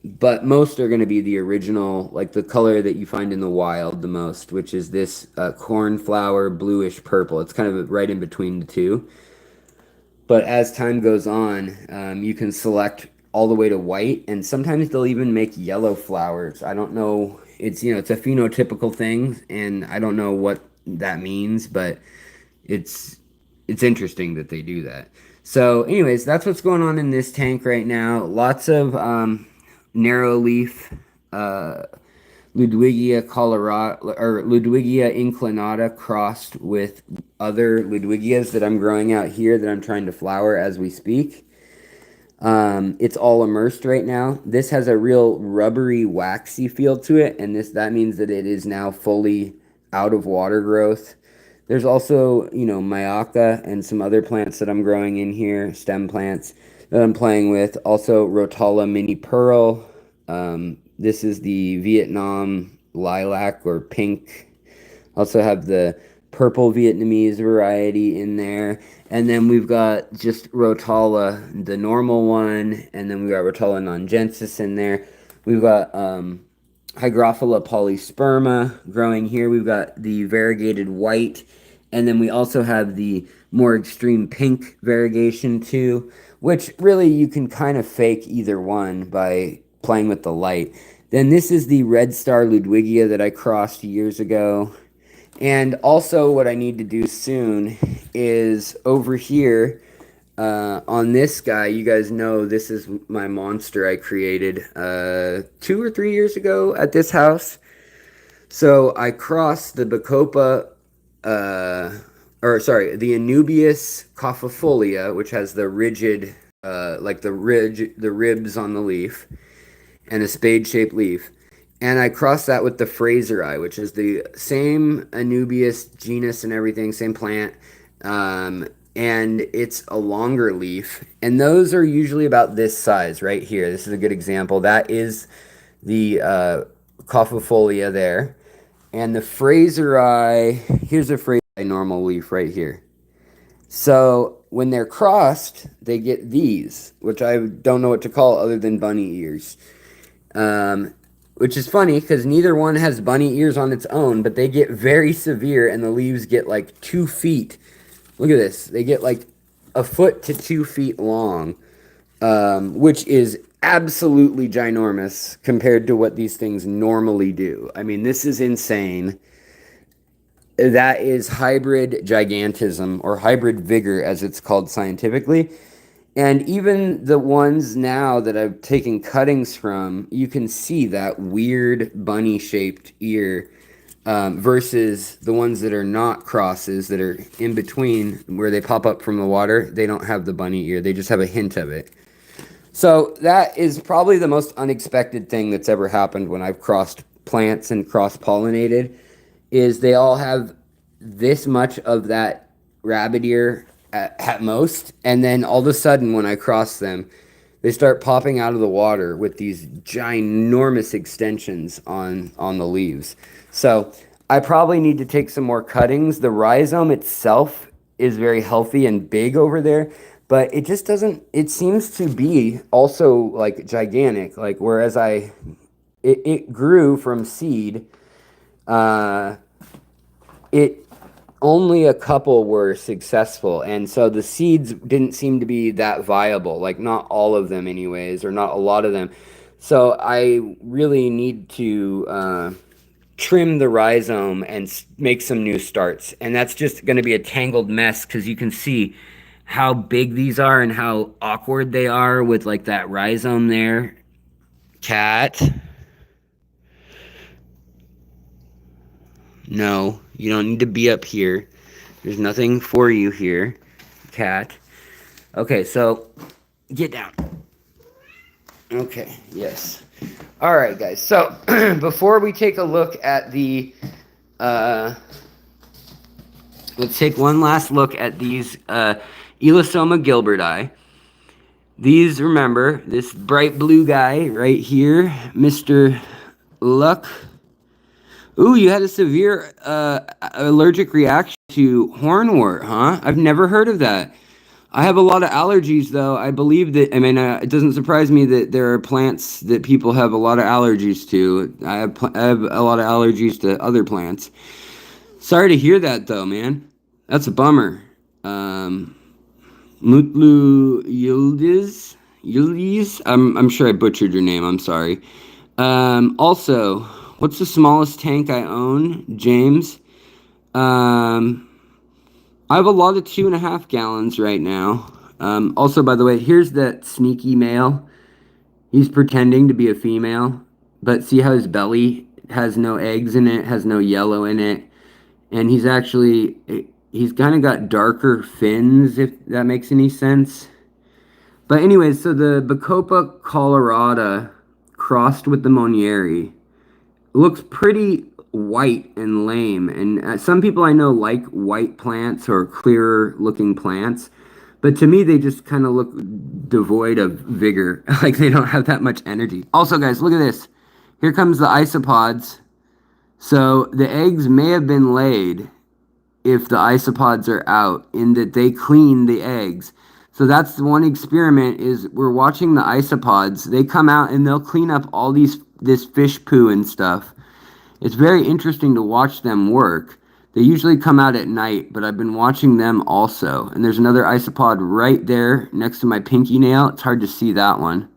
But most are going to be the original, like the color that you find in the wild the most, which is this cornflower bluish purple. It's kind of right in between the two. But as time goes on, you can select all the way to white, and sometimes they'll even make yellow flowers. I don't know. It's it's a phenotypical thing, and I don't know what that means, but it's interesting that they do that. So, anyways, that's what's going on in this tank right now. Lots of narrow leaf Ludwigia colorata or Ludwigia inclinata crossed with other Ludwigias that I'm growing out here that I'm trying to flower as we speak. It's all immersed right now. This has a real rubbery, waxy feel to it, and that means that it is now fully out of water growth. There's also, Mayaca and some other plants that I'm growing in here, stem plants that I'm playing with. Also, Rotala mini pearl. This is the Vietnam lilac or pink. Also have the purple Vietnamese variety in there. And then we've got just Rotala, the normal one. And then we've got Rotala nongensis in there. We've got Hygrophila polysperma growing here. We've got the variegated white. And then we also have the more extreme pink variegation too, which really you can kind of fake either one by playing with the light. Then this is the Red Star Ludwigia that I crossed years ago. And also what I need to do soon is over here on this guy, you guys know this is my monster I created 2 or 3 years ago at this house. So I crossed the Bacopa, the Anubias caufifolia, which has the rigid, like the ribs on the leaf, and a spade-shaped leaf. And I crossed that with the Fraseri, which is the same Anubias genus and everything, same plant. And it's a longer leaf. And those are usually about this size right here. This is a good example. That is the caufifolia there. And the Fraseri, here's a Fraseri normal leaf right here. So when they're crossed, they get these, which I don't know what to call other than bunny ears. Which is funny because neither one has bunny ears on its own, but they get very severe and the leaves get like 2 feet. Look at this. They get like a foot to 2 feet long, which is absolutely ginormous compared to what these things normally do. I mean, this is insane. That is hybrid gigantism, or hybrid vigor as it's called scientifically. And even the ones now that I've taken cuttings from, you can see that weird bunny-shaped ear versus the ones that are not crosses, that are in between where they pop up from the water. They don't have the bunny ear. They just have a hint of it. So that is probably the most unexpected thing that's ever happened when I've crossed plants and cross-pollinated, is they all have this much of that rabbit ear at most, and then all of a sudden when I cross them, they start popping out of the water with these ginormous extensions on the leaves. So I probably need to take some more cuttings. The rhizome itself is very healthy and big over there, but it just doesn't, it seems to be also like gigantic, like whereas it grew from seed, it only a couple were successful, and so the seeds didn't seem to be that viable, like not all of them anyways, or not a lot of them. So I really need to trim the rhizome and make some new starts, and that's just going to be a tangled mess because you can see how big these are and how awkward they are with like that rhizome there. Cat. No, you don't need to be up here. There's nothing for you here, cat. Okay, so get down. Okay, yes. All right, guys. So before we take a look at the, let's take one last look at these Elosoma gilberti. These, remember, this bright blue guy right here, Mr. Luck. Ooh, you had a severe allergic reaction to hornwort, huh? I've never heard of that. I have a lot of allergies, though. I believe that, it doesn't surprise me that there are plants that people have a lot of allergies to. I have a lot of allergies to other plants. Sorry to hear that, though, man. That's a bummer. Mutlu Yildiz? I'm sure I butchered your name. I'm sorry. Also, what's the smallest tank I own? James. I have a lot of 2.5 gallons right now. Also, by the way, here's that sneaky male. He's pretending to be a female, but see how his belly has no eggs in it, has no yellow in it, and he's kind of got darker fins, if that makes any sense. But anyways, so the Bacopa colorata crossed with the Monieri looks pretty white and lame. And some people I know like white plants or clearer looking plants. But to me, they just kind of look devoid of vigor. Like they don't have that much energy. Also, guys, look at this. Here comes the isopods. So the eggs may have been laid if the isopods are out, in that they clean the eggs. So that's the one experiment, is we're watching the isopods. They come out and they'll clean up all this fish poo and stuff. It's very interesting to watch them work. They usually come out at night, but I've been watching them also. And there's another isopod right there next to my pinky nail. It's hard to see that one,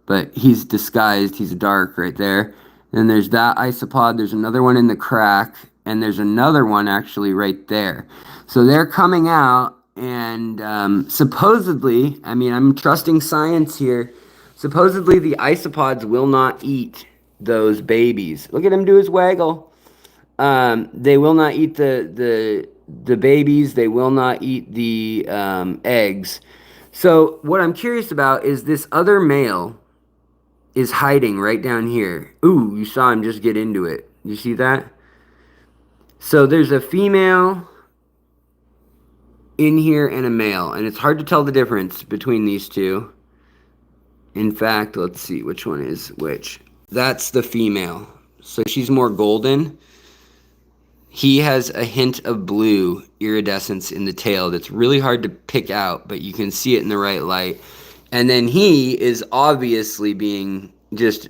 but he's disguised. He's dark right there. Then there's that isopod. There's another one in the crack, and there's another one actually right there. So they're coming out, and supposedly, I mean, I'm trusting science here. Supposedly, the isopods will not eat those babies. Look at him do his waggle. They will not eat the babies. They will not eat the eggs. So what I'm curious about is this other male is hiding right down here. Ooh, you saw him just get into it. You see that? So there's a female in here and a male, and it's hard to tell the difference between these two. In fact, let's see which one is which. That's the female. So she's more golden. He has a hint of blue iridescence in the tail that's really hard to pick out, but you can see it in the right light. And then he is obviously being just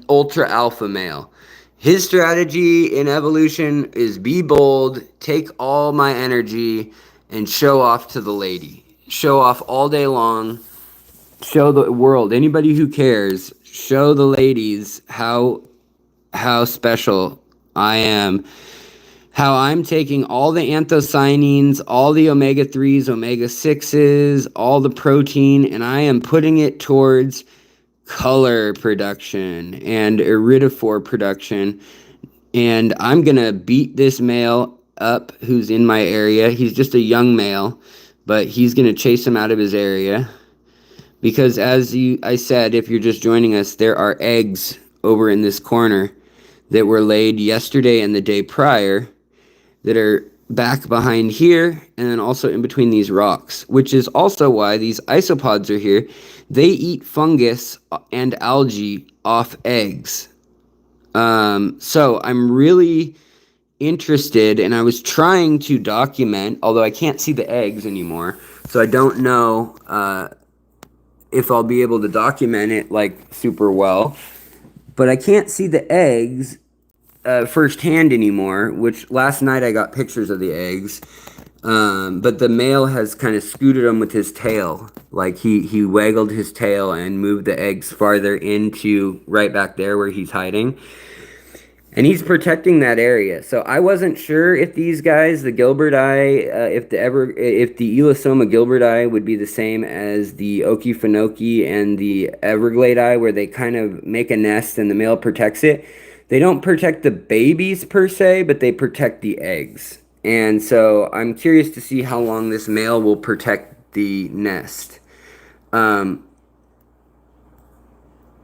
ultra alpha male. His strategy in evolution is be bold, take all my energy, and show off to the lady. Show off all day long. Show the world, anybody who cares, show the ladies how special I am. How I'm taking all the anthocyanins, all the omega-3s, omega-6s, all the protein, and I am putting it towards color production and iridophore production. And I'm going to beat this male up who's in my area. He's just a young male, but he's going to chase him out of his area. Because as I said, if you're just joining us, there are eggs over in this corner that were laid yesterday and the day prior, that are back behind here and then also in between these rocks, which is also why these isopods are here. They eat fungus and algae off eggs. So I'm really interested, and I was trying to document, although I can't see the eggs anymore, so I don't know if I'll be able to document it like super well, but I can't see the eggs firsthand anymore, which last night I got pictures of the eggs, but the male has kind of scooted them with his tail, like he waggled his tail and moved the eggs farther into right back there where he's hiding, and he's protecting that area. So I wasn't sure if these guys, the Gilberti, if the Elosoma gilberti would be the same as the Okefenokee and the Everglade, where they kind of make a nest and the male protects it. They don't protect the babies per se, but they protect the eggs. And so I'm curious to see how long this male will protect the nest.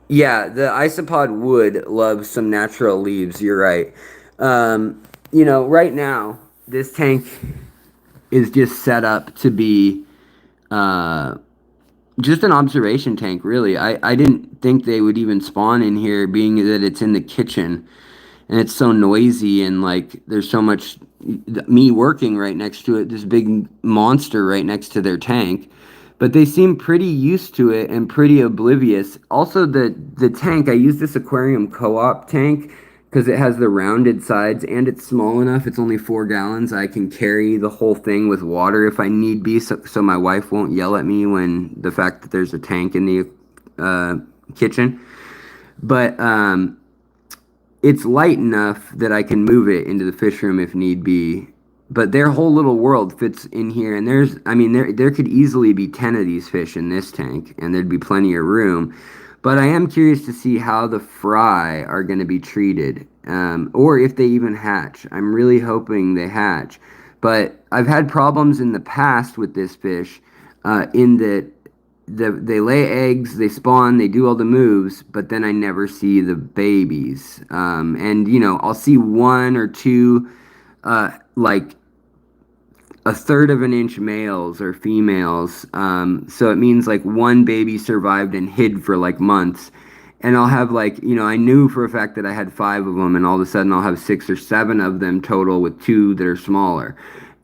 Yeah, the isopod would love some natural leaves. You're right. Right now, this tank is just set up to be just an observation tank, really. I didn't think they would even spawn in here, being that it's in the kitchen and it's so noisy, and like there's so much me working right next to it, this big monster right next to their tank. But they seem pretty used to it and pretty oblivious. Also, the tank, I use this Aquarium co-op tank because it has the rounded sides and it's small enough. It's only 4 gallons. I can carry the whole thing with water if I need be, so my wife won't yell at me when the fact that there's a tank in the kitchen. But it's light enough that I can move it into the fish room if need be. But their whole little world fits in here, and there could easily be 10 of these fish in this tank, and there'd be plenty of room. But I am curious to see how the fry are going to be treated, or if they even hatch. I'm really hoping they hatch. But I've had problems in the past with this fish, in that they lay eggs, they spawn, they do all the moves, but then I never see the babies. And you know, I'll see one or two, like a third of an inch males or females. So it means like one baby survived and hid for like months. And I'll have like, you know, I knew for a fact that I had 5 of them, and all of a sudden I'll have 6 or 7 of them total with 2 that are smaller.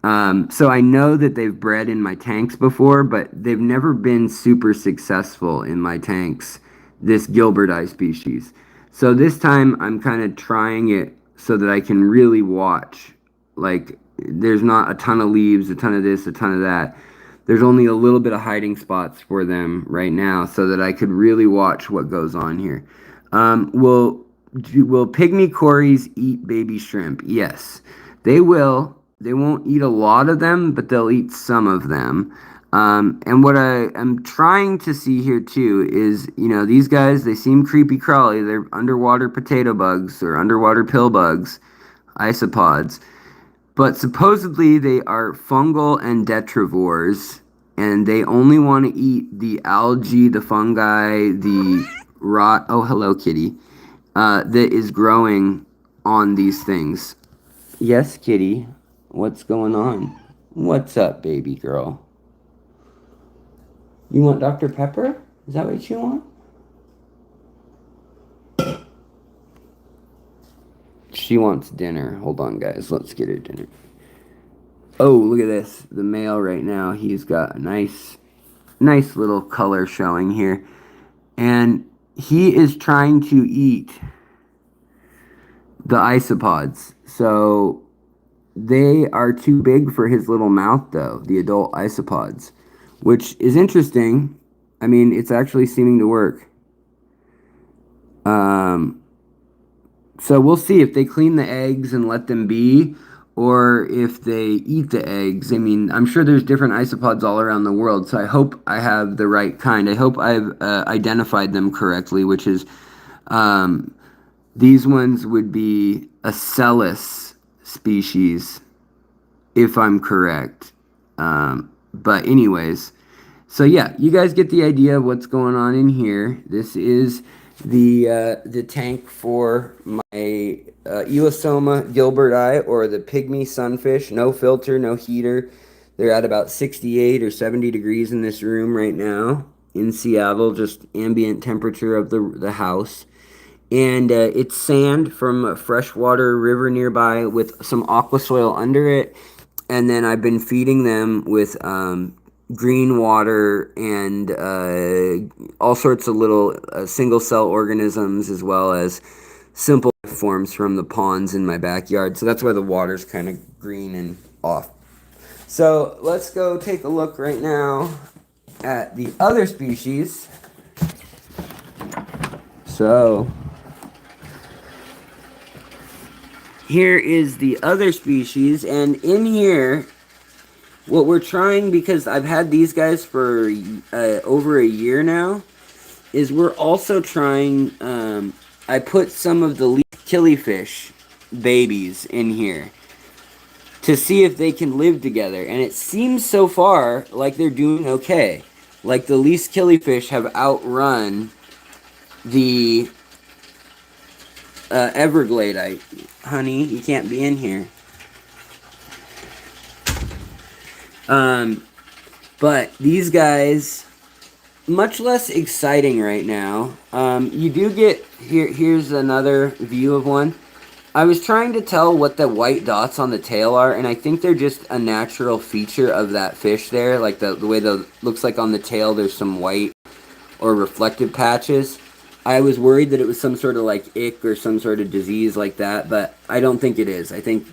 So I know that they've bred in my tanks before, but they've never been super successful in my tanks, this Gilbert eye species. So this time I'm kind of trying it so that I can really watch. Like, there's not a ton of leaves, a ton of this, a ton of that. There's only a little bit of hiding spots for them right now so that I could really watch what goes on here. Will pygmy cories eat baby shrimp? Yes, they will. They won't eat a lot of them, but they'll eat some of them. And what I am trying to see here too is, you know, these guys, they seem creepy crawly. They're underwater potato bugs or underwater pill bugs, isopods. But supposedly they are fungal and detrivores, and they only want to eat the algae, the fungi, the rot. Oh, hello, kitty. That is growing on these things. Yes, kitty. What's going on? What's up, baby girl? You want Dr. Pepper? Is that what you want? She wants dinner. Hold on, guys. Let's get her dinner. Oh, look at this. The male right now, he's got a nice little color showing here. And he is trying to eat the isopods. So they are too big for his little mouth, though, the adult isopods, which is interesting. I mean, it's actually seeming to work. So we'll see if they clean the eggs and let them be, or if they eat the eggs. I mean, I'm sure there's different isopods all around the world, so I hope I have the right kind. I hope I've identified them correctly, which is these ones would be a Celis species, if I'm correct. But anyways, so yeah, you guys get the idea of what's going on in here. This is the tank for my Elosoma Gilbert eye, or the pygmy sunfish. No filter, no heater. They're at about 68 or 70 degrees in this room right now in Seattle, just ambient temperature of the house. And it's sand from a freshwater river nearby with some aqua soil under it. And then I've been feeding them with green water and all sorts of little single cell organisms, as well as simple forms from the ponds in my backyard. So that's why the water's kind of green and off. So let's go take a look right now at the other species. So here is the other species, and in here, what we're trying, because I've had these guys for over a year now, is we're also trying, I put some of the leaf killifish babies in here to see if they can live together, and it seems so far like they're doing okay. Like the least killifish have outrun the Everglade. Honey, you can't be in here. But these guys, much less exciting right now. You do get, here's another view of one. I was trying to tell what the white dots on the tail are, and I think they're just a natural feature of that fish there. Like the way looks like on the tail there's some white or reflective patches. I was worried that it was some sort of like ick or some sort of disease like that, but I don't think it is. I think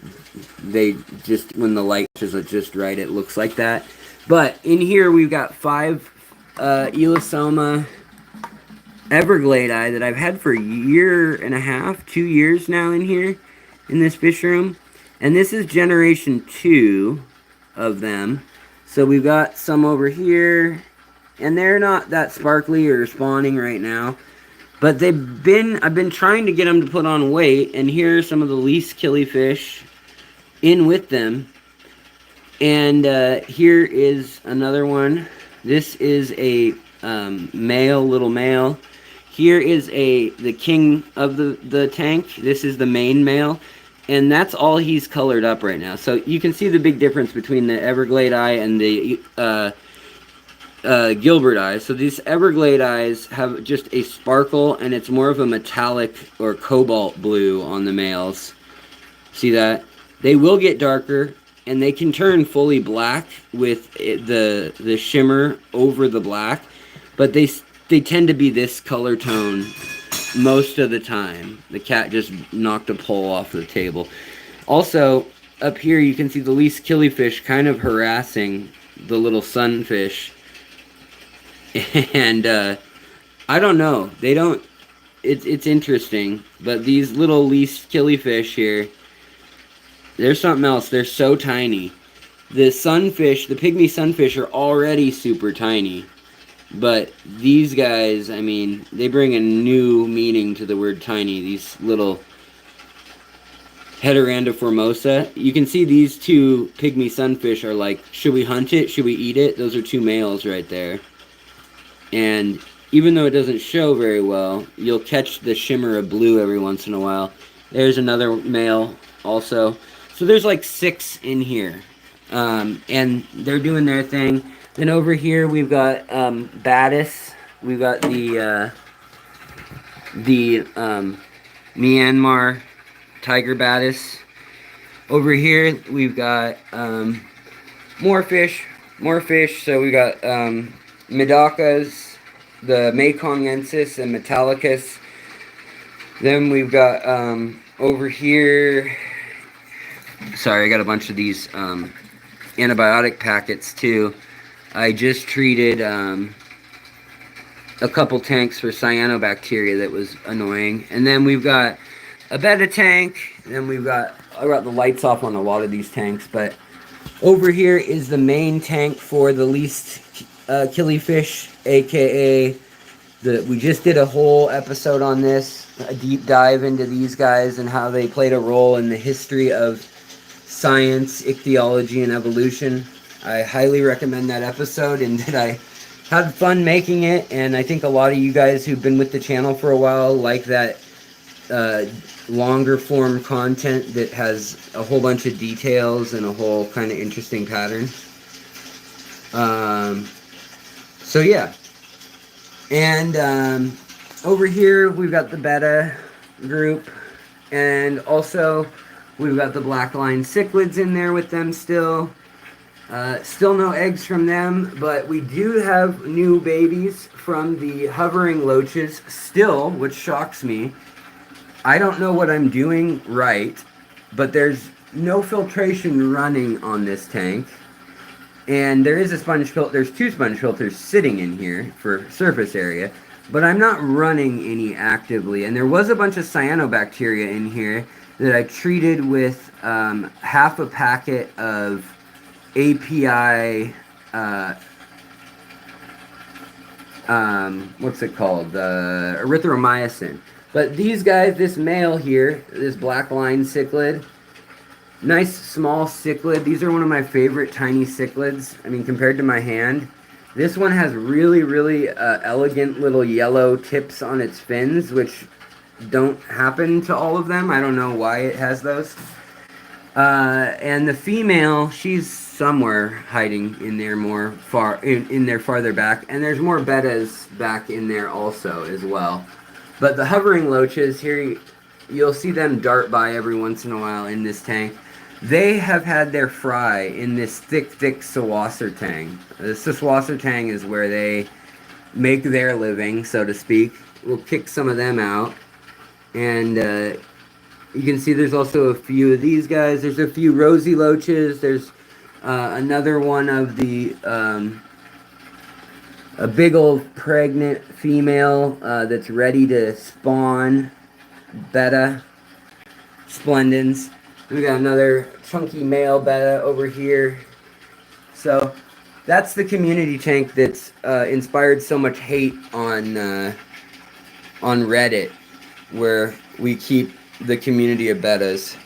they just, when the light is just right, it looks like that. But in here we've got 5 Elosoma Everglade eye that I've had for a year and a half, 2 years now in here in this fish room. And this is generation 2 of them. So we've got some over here, and they're not that sparkly or spawning right now. But I've been trying to get them to put on weight, and here are some of the least killifish in with them. And here is another one. This is a little male. Here is the king of the tank. This is the main male. And that's all he's colored up right now. So you can see the big difference between the Everglade eye and the Gilbert eyes. So these Everglade eyes have just a sparkle, and it's more of a metallic or cobalt blue on the males. See that? They will get darker, and they can turn fully black with the shimmer over the black, but they tend to be this color tone most of the time. The cat just knocked a pole off the table. Also, up here you can see the least killifish kind of harassing the little sunfish. And I don't know. They don't. It's interesting, but these little least killifish here, they're something else. They're so tiny. The sunfish, the pygmy sunfish, are already super tiny. But these guys, I mean, they bring a new meaning to the word tiny. These little Heteranda formosa. You can see these two pygmy sunfish are like, should we hunt it? Should we eat it? Those are two males right there. And even though it doesn't show very well, you'll catch the shimmer of blue every once in a while. There's another male also. So there's like 6 in here. And they're doing their thing. Then over here we've got Batis. We've got the Myanmar tiger Batis. Over here we've got more fish. So we got Medacas, the Mekongensis and Metallicus. Then we've got over here. Sorry, I got a bunch of these antibiotic packets too. I just treated a couple tanks for cyanobacteria that was annoying. And then we've got a betta tank. And then we've got, I got the lights off on a lot of these tanks. But over here is the main tank for the least killifish, aka we just did a whole episode on this, a deep dive into these guys and how they played a role in the history of science, ichthyology, and evolution. I highly recommend that episode, and that I had fun making it, and I think a lot of you guys who've been with the channel for a while like that longer form content that has a whole bunch of details and a whole kind of interesting pattern. So yeah. And over here we've got the betta group, and also we've got the black line cichlids in there with them still. Still no eggs from them, but we do have new babies from the hovering loaches still, which shocks me. I don't know what I'm doing right, but there's no filtration running on this tank. And there is a sponge filter, there's 2 sponge filters sitting in here for surface area, but I'm not running any actively. And there was a bunch of cyanobacteria in here that I treated with half a packet of API, what's it called? Erythromycin. But these guys, this male here, this black line cichlid, nice small cichlid. These are one of my favorite tiny cichlids. I mean, compared to my hand. This one has really, really elegant little yellow tips on its fins, which don't happen to all of them. I don't know why it has those. And the female, she's somewhere hiding in there more far, in there farther back. And there's more bettas back in there also as well. But the hovering loaches, here you'll see them dart by every once in a while in this tank. They have had their fry in this thick Sawasser tang. The Sawasser tang is where they make their living, so to speak. We'll kick some of them out. And you can see there's also a few of these guys. There's a few rosy loaches. There's another one of the a big old pregnant female that's ready to spawn betta splendens. We got another chunky male betta over here. So that's the community tank that's inspired so much hate on Reddit, where we keep the community of bettas.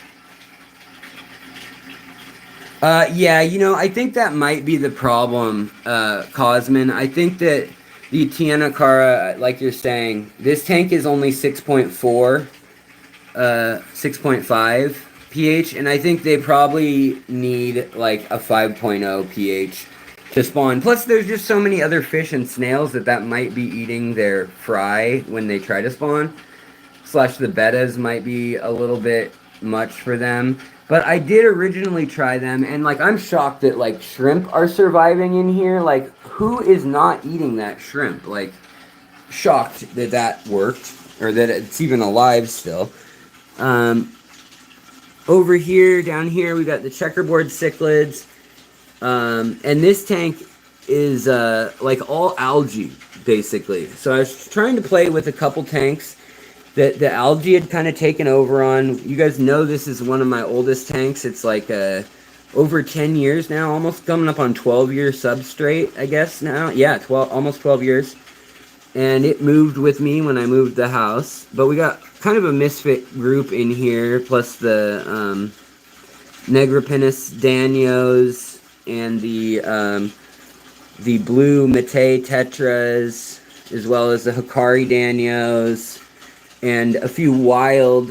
Yeah, you know, I think that might be the problem, Cosmin. I think that the Tiana Cara, like you're saying, this tank is only 6.4, 6.5 pH, and I think they probably need like a 5.0 pH to spawn. Plus, there's just so many other fish and snails that might be eating their fry when they try to spawn. Slash the bettas might be a little bit much for them. But I did originally try them, and like I'm shocked that like shrimp are surviving in here. Like, who is not eating that shrimp? Like, shocked that that worked, or that it's even alive still. Over here, down here, we got the checkerboard cichlids. And this tank is like all algae, basically. So I was trying to play with a couple tanks that the algae had kind of taken over on. You guys know this is one of my oldest tanks. It's like over 10 years now, almost coming up on 12-year substrate, I guess now. Yeah, 12, almost 12 years. And it moved with me when I moved the house. But we got kind of a misfit group in here, plus the Negropinus danios and the blue Mate tetras, as well as the Hikari danios, and a few wild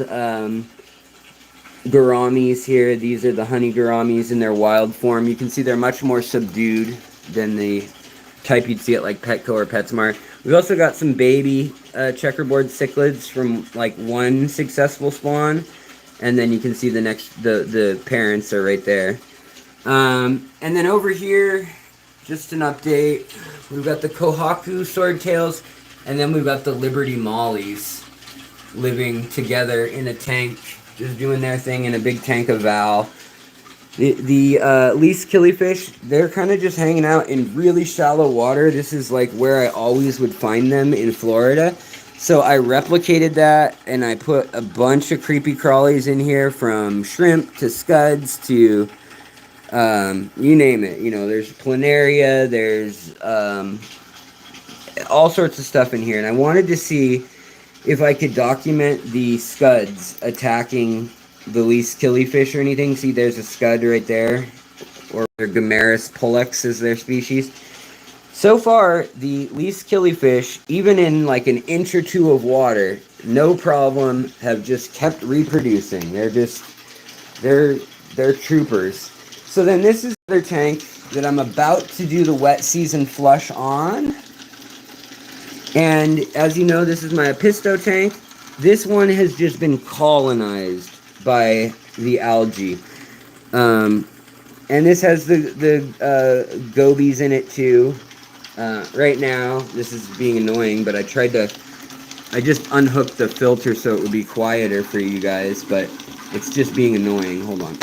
gouramis here. These are the honey gouramis in their wild form. You can see they're much more subdued than the type you'd see at like Petco or PetSmart. We've also got some baby checkerboard cichlids from like one successful spawn, and then you can see the parents are right there. And then over here, just an update, we've got the Kohaku swordtails, and then we've got the Liberty mollies living together in a tank, just doing their thing in a big tank of Val. The least killifish, they're kind of just hanging out in really shallow water. This is like where I always would find them in Florida. So I replicated that, and I put a bunch of creepy crawlies in here, from shrimp to scuds to you name it. You know, there's planaria, there's all sorts of stuff in here. And I wanted to see if I could document the scuds attacking the least killifish or anything. See, there's a scud right there, or Gomeris pulex is their species. So far, the least killifish, even in like an inch or two of water, no problem, have just kept reproducing. They're troopers. So then this is their tank that I'm about to do the wet season flush on. And as you know, this is my Apisto tank. This one has just been colonized by the algae. And this has the gobies in it too. Right now, this is being annoying, but I just unhooked the filter so it would be quieter for you guys, but it's just being annoying. Hold on.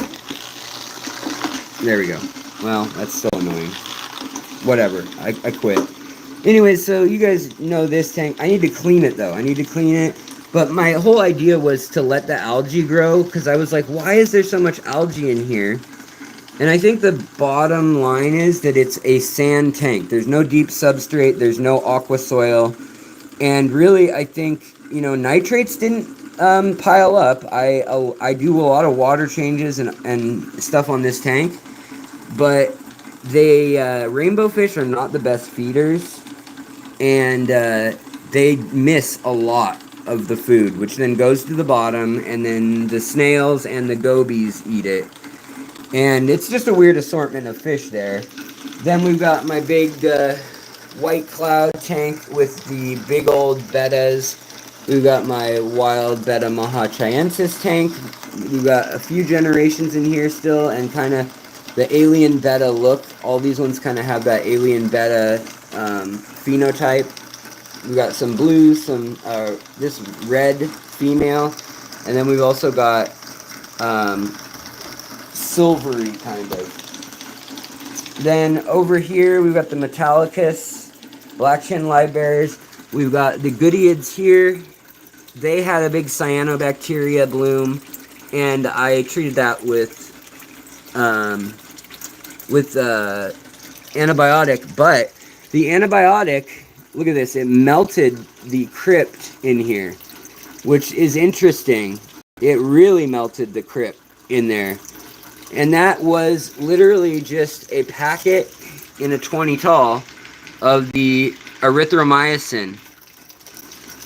There we go. Well, that's still annoying. Whatever. I quit. Anyway, so you guys know this tank. I need to clean it, though. I need to clean it. But my whole idea was to let the algae grow, because I was like, why is there so much algae in here? And I think the bottom line is that it's a sand tank. There's no deep substrate. There's no aqua soil. And really, I think, you know, nitrates didn't pile up. I do a lot of water changes and stuff on this tank. But rainbow fish are not the best feeders. And they miss a lot of the food, which then goes to the bottom, and then the snails and the gobies eat it. And it's just a weird assortment of fish there. Then we've got my big white cloud tank with the big old bettas. We've got my wild betta mahachiensis tank. We've got a few generations in here still, and kind of the alien betta look. All these ones kind of have that alien betta phenotype. We got some blue, this red female, and then we've also got silvery kind of. Then over here we've got the Metallicus, black chin livebearers. We've got the Goodeids here. They had a big cyanobacteria bloom, and I treated that with antibiotic. But the antibiotic, look at this, it melted the crypt in here, which is interesting. It really melted the crypt in there. And that was literally just a packet in a 20 tall of the erythromycin.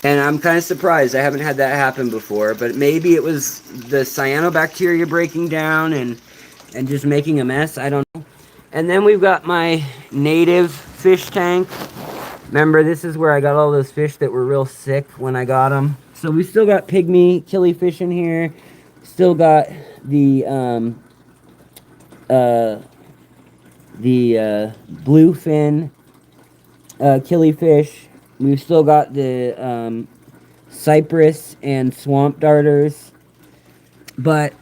And I'm kind of surprised. I haven't had that happen before, but maybe it was the cyanobacteria breaking down and just making a mess. I don't know. And then we've got my native fish tank. Remember, this is where I got all those fish that were real sick when I got them. So we still got pygmy killifish in here. Still got the bluefin killifish. We've still got the cypress and swamp darters. But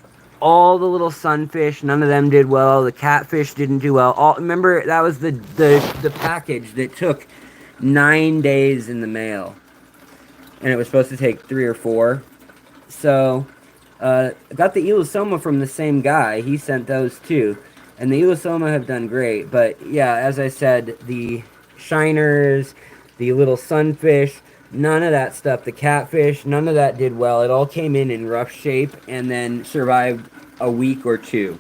all the little sunfish, none of them did well. The catfish didn't do well. Remember, that was the package that took 9 days in the mail. And it was supposed to take 3 or 4. So, I got the elosoma from the same guy. He sent those too. And the elosoma have done great. But yeah, as I said, the shiners, the little sunfish, none of that stuff. The catfish, none of that did well. It all came in rough shape and then survived a week or 2.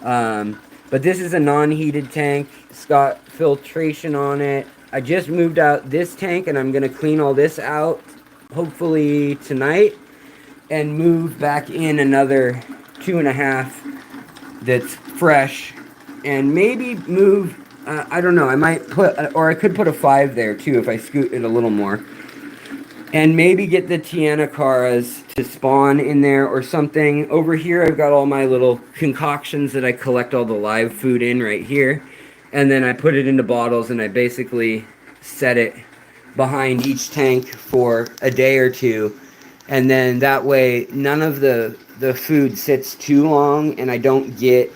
But this is a non-heated tank. It's got filtration on it. I just moved out this tank and I'm going to clean all this out hopefully tonight and move back in another 2.5 that's fresh, and maybe move, I don't know, I might put, or I could put a 5 there too if I scoot it a little more, and maybe get the Tianacaras to spawn in there or something. Over here I've got all my little concoctions that I collect all the live food in right here, and then I put it into bottles and I basically set it behind each tank for a day or 2, and then that way none of the food sits too long and I don't get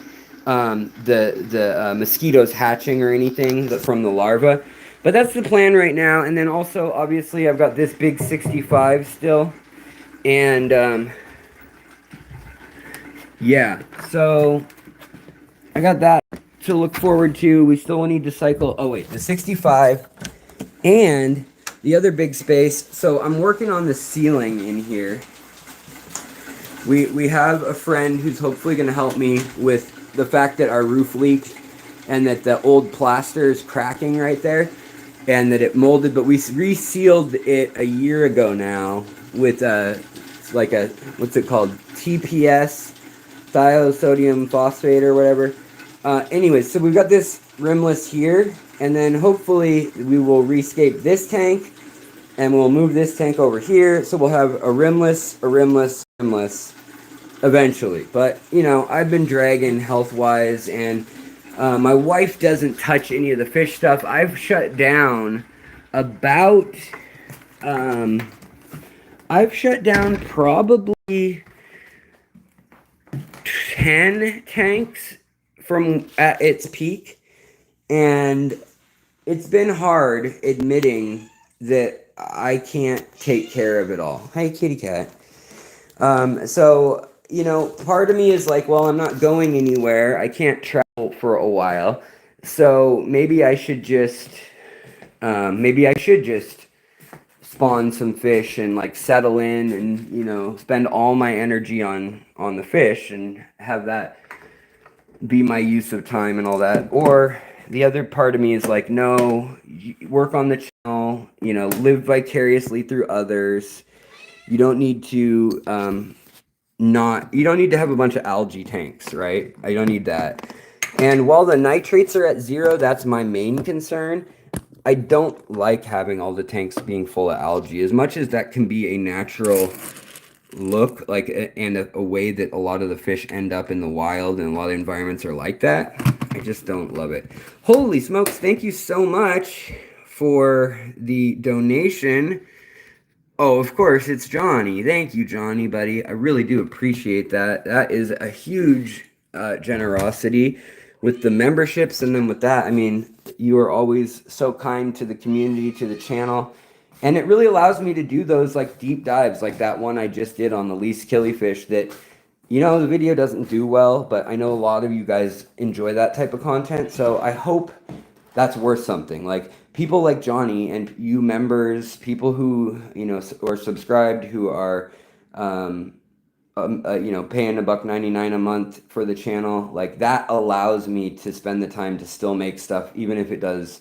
the mosquitoes hatching or anything from the larva. But that's the plan right now. And then also obviously I've got this big 65 still, and yeah, so I got that to look forward to. We still need to cycle, oh wait, the 65 and the other big space. So I'm working on the ceiling in here. We have a friend who's hopefully going to help me with the fact that our roof leaked and that the old plaster is cracking right there and that it molded, but we resealed it a year ago now with like a, what's it called, TPS, thiosodium phosphate or whatever. Anyways, so we've got this rimless here, and then hopefully we will rescape this tank and we'll move this tank over here, so we'll have a rimless eventually. But you know, I've been dragging health-wise, and my wife doesn't touch any of the fish stuff. I've shut down about probably 10 tanks from at its peak, and it's been hard admitting that I can't take care of it all. Hey, kitty cat. So, you know, part of me is like, well, I'm not going anywhere. I can't travel for a while. So maybe I should just spawn some fish and like settle in and, you know, spend all my energy on the fish and have that be my use of time and all that. Or the other part of me is like, no, work on the channel, you know, live vicariously through others. You don't need to you don't need to have a bunch of algae tanks, right? I don't need that. And while the nitrates are at 0, that's my main concern. I don't like having all the tanks being full of algae, as much as that can be a natural look, like, and a way that a lot of the fish end up in the wild, and a lot of environments are like that. I just don't love it. Holy smokes, thank you so much for the donation. Oh, of course, it's Johnny. Thank you, Johnny, buddy. I really do appreciate that. That is a huge generosity with the memberships, and then with that, I mean, you are always so kind to the community, to the channel, and it really allows me to do those like deep dives, like that one I just did on the least killifish that, you know, the video doesn't do well, but I know a lot of you guys enjoy that type of content, so I hope that's worth something. Like, people like Johnny and you members, people who, you know, or subscribed, who are, you know, paying $1.99 a month for the channel, like that allows me to spend the time to still make stuff, even if it does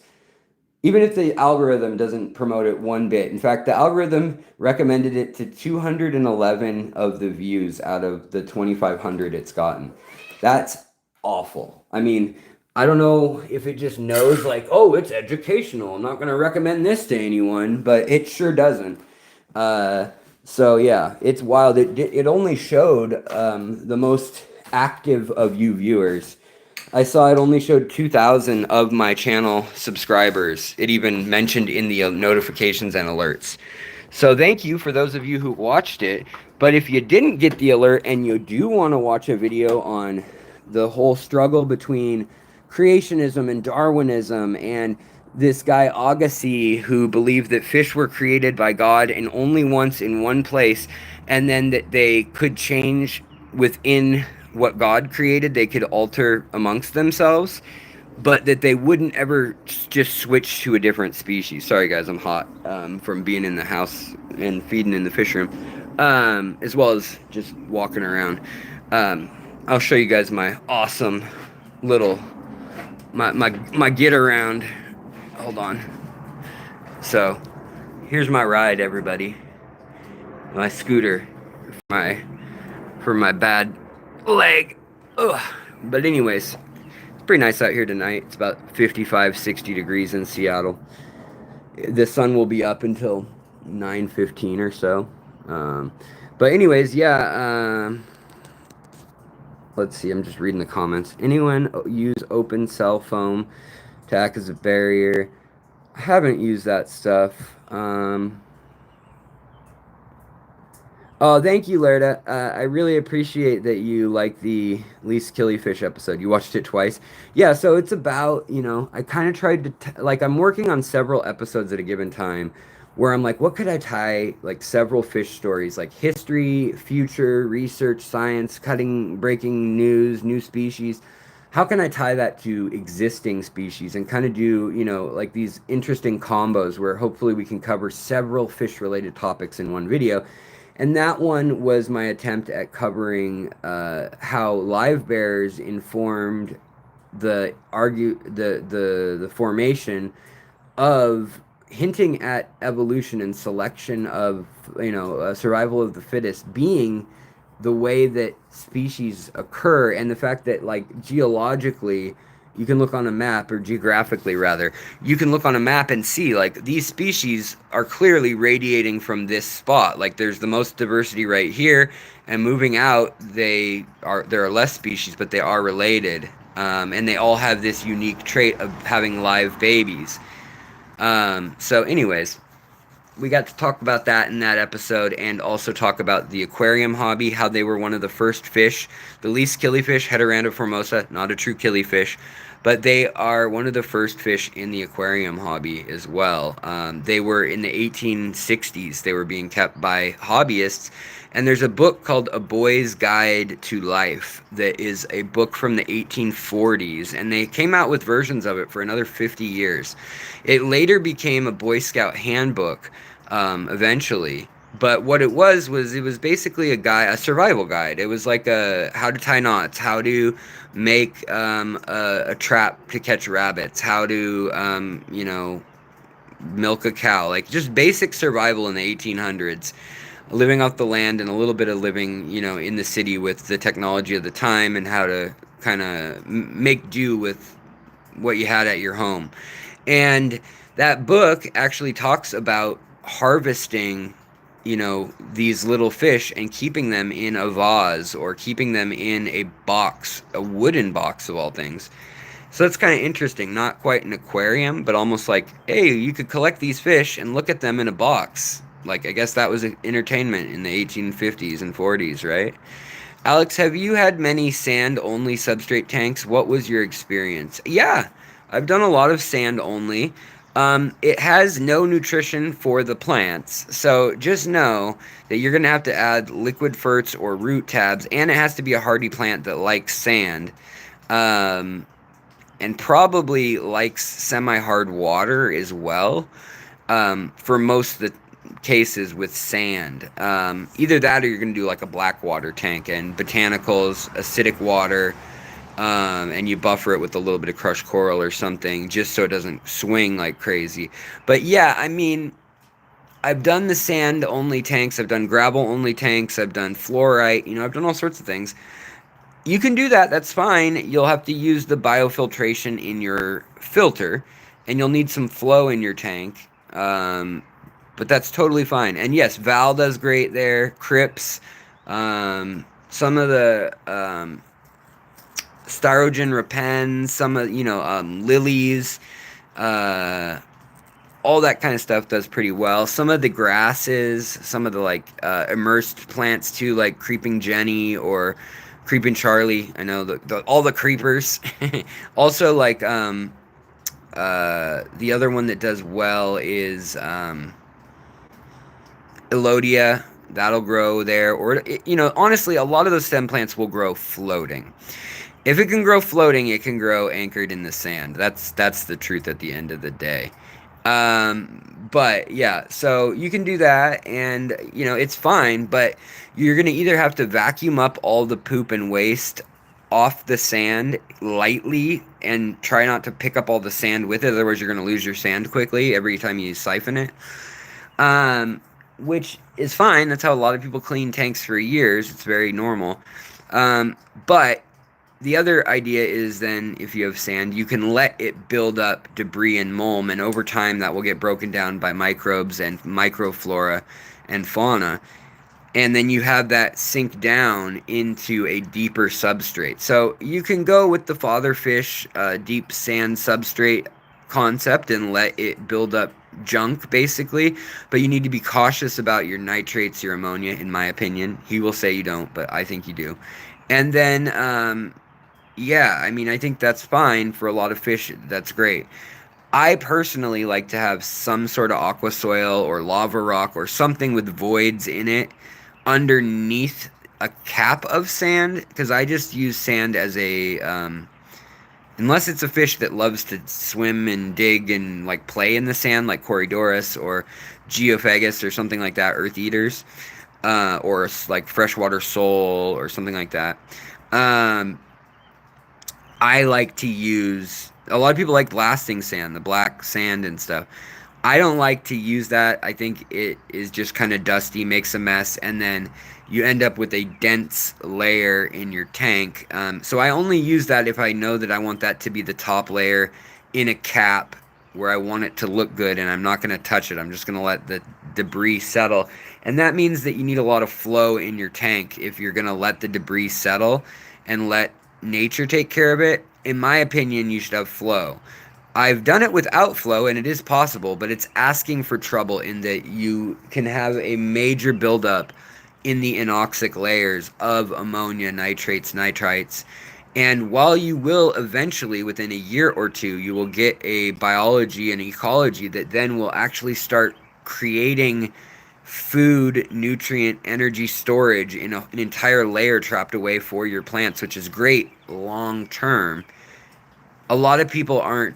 Even if the algorithm doesn't promote it one bit. In fact, the algorithm recommended it to 211 of the views out of the 2,500 it's gotten. That's awful. I mean, I don't know if it just knows, like, oh, it's educational. I'm not going to recommend this to anyone, but it sure doesn't. Uh, so yeah, it's wild. It only showed the most active of you viewers. I saw it only showed 2,000 of my channel subscribers. It even mentioned in the notifications and alerts. So thank you for those of you who watched it. But if you didn't get the alert and you do want to watch a video on the whole struggle between creationism and Darwinism and this guy Agassiz who believed that fish were created by God and only once in one place, and then that they could change within what God created, they could alter amongst themselves, but that they wouldn't ever just switch to a different species. Sorry, guys, I'm hot from being in the house and feeding in the fish room, as well as just walking around. I'll show you guys my awesome little my get around. Hold on. So here's my ride, everybody. My scooter for my bad leg. Ugh. But anyways, it's pretty nice out here tonight. It's about 55, 60 degrees in Seattle. The sun will be up until 9:15 or so. But anyways, yeah. Let's see. I'm just reading the comments. Anyone use open cell foam to act as a barrier? I haven't used that stuff. Oh, thank you, Lerda. I really appreciate that you like the least killifish episode. You watched it twice. Yeah, so it's about, I kind of tried to, like, I'm working on several episodes at a given time where I'm like, what could I tie, like, several fish stories, like history, future, research, science, breaking news, new species. How can I tie that to existing species and kind of do, like these interesting combos where hopefully we can cover several fish-related topics in one video? And that one was my attempt at covering how live bears informed the formation of hinting at evolution and selection of survival of the fittest being the way that species occur, and the fact that, like, geologically you can look on a map, or geographically rather, you can look on a map and see, like, these species are clearly radiating from this spot. Like, there's the most diversity right here, and moving out, there are less species, but they are related, and they all have this unique trait of having live babies. So anyways, we got to talk about that in that episode, and also talk about the aquarium hobby, how they were one of the first fish, the least killifish, Heteranda formosa, not a true killifish, but they are one of the first fish in the aquarium hobby as well. They were in the 1860s. They were being kept by hobbyists, and there's a book called A Boy's Guide to Life that is a book from the 1840s, and they came out with versions of it for another 50 years. It later became a Boy Scout handbook, eventually. But what it was it was basically a survival guide. It was like how to tie knots, how to make a trap to catch rabbits, how to milk a cow, like just basic survival in the 1800s, living off the land, and a little bit of living in the city with the technology of the time, and how to kind of make do with what you had at your home. And that book actually talks about harvesting these little fish and keeping them in a vase, or keeping them in a box, a wooden box of all things. So that's kind of interesting. Not quite an aquarium, but almost like, hey, you could collect these fish and look at them in a box. Like, I guess that was entertainment in the 1850s and 40s, right? Alex, have you had many sand-only substrate tanks? What was your experience? Yeah, I've done a lot of sand-only. It has no nutrition for the plants, so just know that you're going to have to add liquid ferts or root tabs, and it has to be a hardy plant that likes sand, and probably likes semi-hard water as well, for most of the cases with sand. Either that, or you're going to do like a black water tank, and botanicals, acidic water, and you buffer it with a little bit of crushed coral or something just so it doesn't swing like crazy. But yeah, I mean, I've done the sand only tanks, I've done gravel only tanks, I've done fluorite, I've done all sorts of things. You can do that, that's fine. You'll have to use the biofiltration in your filter, and you'll need some flow in your tank. But that's totally fine. And yes, Val does great there. Crips, some of the Styrogen Repens, some of lilies, uh, all that kind of stuff does pretty well. Some of the grasses, some of the like immersed plants too, like Creeping Jenny or Creeping Charlie. I know all the creepers. Also, like the other one that does well is Elodia. That'll grow there, or honestly, a lot of those stem plants will grow floating. If it can grow floating, it can grow anchored in the sand. That's the truth at the end of the day. But yeah, so you can do that, and it's fine, but you're gonna either have to vacuum up all the poop and waste off the sand lightly and try not to pick up all the sand with it, otherwise you're gonna lose your sand quickly every time you siphon it. Which is fine. That's how a lot of people clean tanks for years. It's very normal. But the other idea is then if you have sand, you can let it build up debris and mulm, and over time that will get broken down by microbes and microflora and fauna. And then you have that sink down into a deeper substrate. So you can go with the fatherfish deep sand substrate concept and let it build up junk basically, but you need to be cautious about your nitrates, your ammonia, in my opinion. He will say you don't, but I think you do. And then yeah, I mean, I think that's fine for a lot of fish. That's great. I personally like to have some sort of aqua soil or lava rock or something with voids in it underneath a cap of sand, because I just use sand as a unless it's a fish that loves to swim and dig and like play in the sand, like Corydoras or Geophagus or something like that, earth eaters, or like freshwater sole or something like that. I like to use, a lot of people like blasting sand, the black sand and stuff. I don't like to use that. I think it is just kind of dusty, makes a mess, and then you end up with a dense layer in your tank. So I only use that if I know that I want that to be the top layer in a cap where I want it to look good, and I'm not going to touch it. I'm just going to let the debris settle. And that means that you need a lot of flow in your tank if you're going to let the debris settle and let nature take care of it. In my opinion, you should have flow. I've done it without flow, and it is possible, but it's asking for trouble in that you can have a major buildup in the anoxic layers of ammonia, nitrates, nitrites. And while you will eventually, within a year or two, you will get a biology and ecology that then will actually start creating food, nutrient, energy storage in an entire layer trapped away for your plants, which is great long term. A lot of people aren't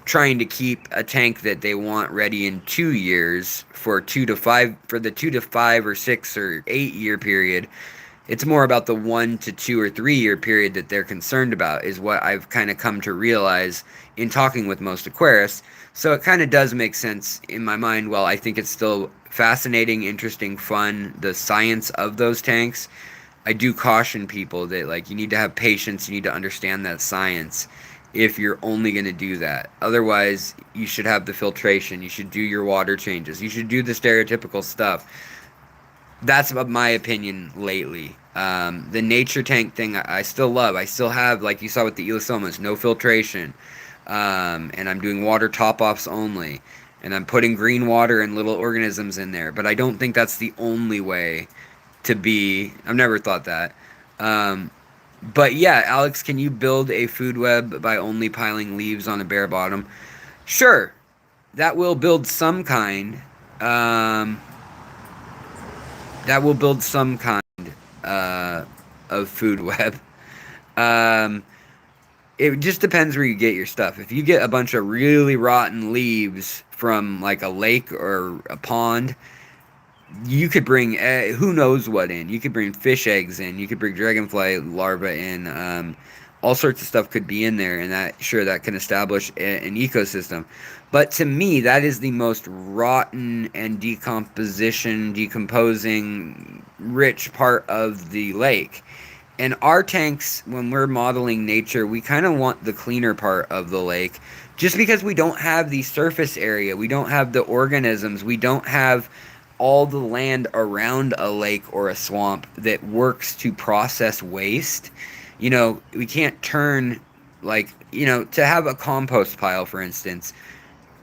trying to keep a tank that they want ready in 2 years for the 2 to 5 or 6 or 8 year period. It's more about the 1 to 2 or 3 year period that they're concerned about, is what I've kind of come to realize in talking with most aquarists. So it kind of does make sense in my mind. Well, I think it's still fascinating, interesting, fun, the science of those tanks. I do caution people that, like, you need to have patience, you need to understand that science if you're only going to do that. Otherwise, you should have the filtration, you should do your water changes, you should do the stereotypical stuff. That's my opinion lately. The nature tank thing I still love. I still have, like you saw with the Elastomas, no filtration. And I'm doing water top-offs only. And I'm putting green water and little organisms in there. But I don't think that's the only way to be. I've never thought that. But yeah, Alex, can you build a food web by only piling leaves on a bare bottom? Sure. That will build some kind. That will build some kind of food web. It just depends where you get your stuff. If you get a bunch of really rotten leaves from like a lake or a pond, you could bring who knows what in. You could bring fish eggs in. You could bring dragonfly larvae in. all sorts of stuff could be in there, and that can establish an ecosystem. But to me, that is the most rotten and decomposing, rich part of the lake. And our tanks, when we're modeling nature, we kind of want the cleaner part of the lake, just because we don't have the surface area, we don't have the organisms, we don't have all the land around a lake or a swamp that works to process waste. We can't turn, to have a compost pile, for instance.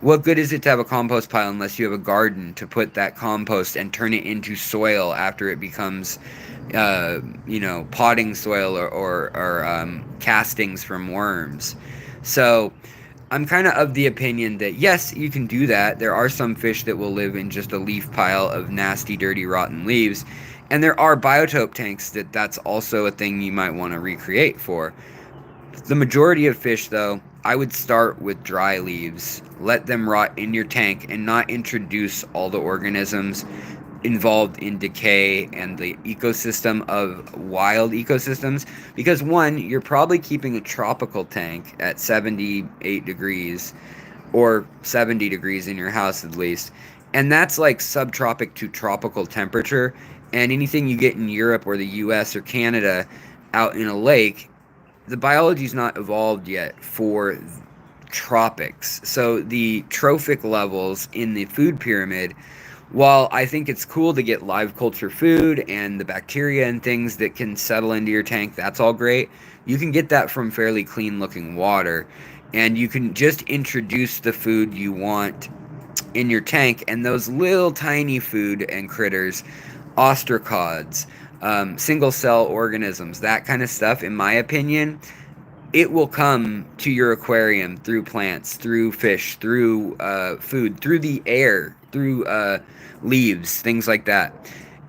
What good is it to have a compost pile unless you have a garden to put that compost and turn it into soil after it becomes, potting soil or castings from worms? So I'm kind of the opinion that, yes, you can do that. There are some fish that will live in just a leaf pile of nasty, dirty, rotten leaves. And there are biotope tanks that's also a thing you might want to recreate for. The majority of fish, though, I would start with dry leaves. Let them rot in your tank and not introduce all the organisms involved in decay and the ecosystem of wild ecosystems. Because one, you're probably keeping a tropical tank at 78 degrees or 70 degrees in your house at least. And that's like subtropic to tropical temperature. And anything you get in Europe or the US or Canada out in a lake, the biology's not evolved yet for tropics. So the trophic levels in the food pyramid, while I think it's cool to get live culture food and the bacteria and things that can settle into your tank, that's all great. You can get that from fairly clean looking water, and you can just introduce the food you want in your tank, and those little tiny food and critters, ostracods, single cell organisms, that kind of stuff, in my opinion, it will come to your aquarium through plants, through fish, through food, through the air, through leaves, things like that.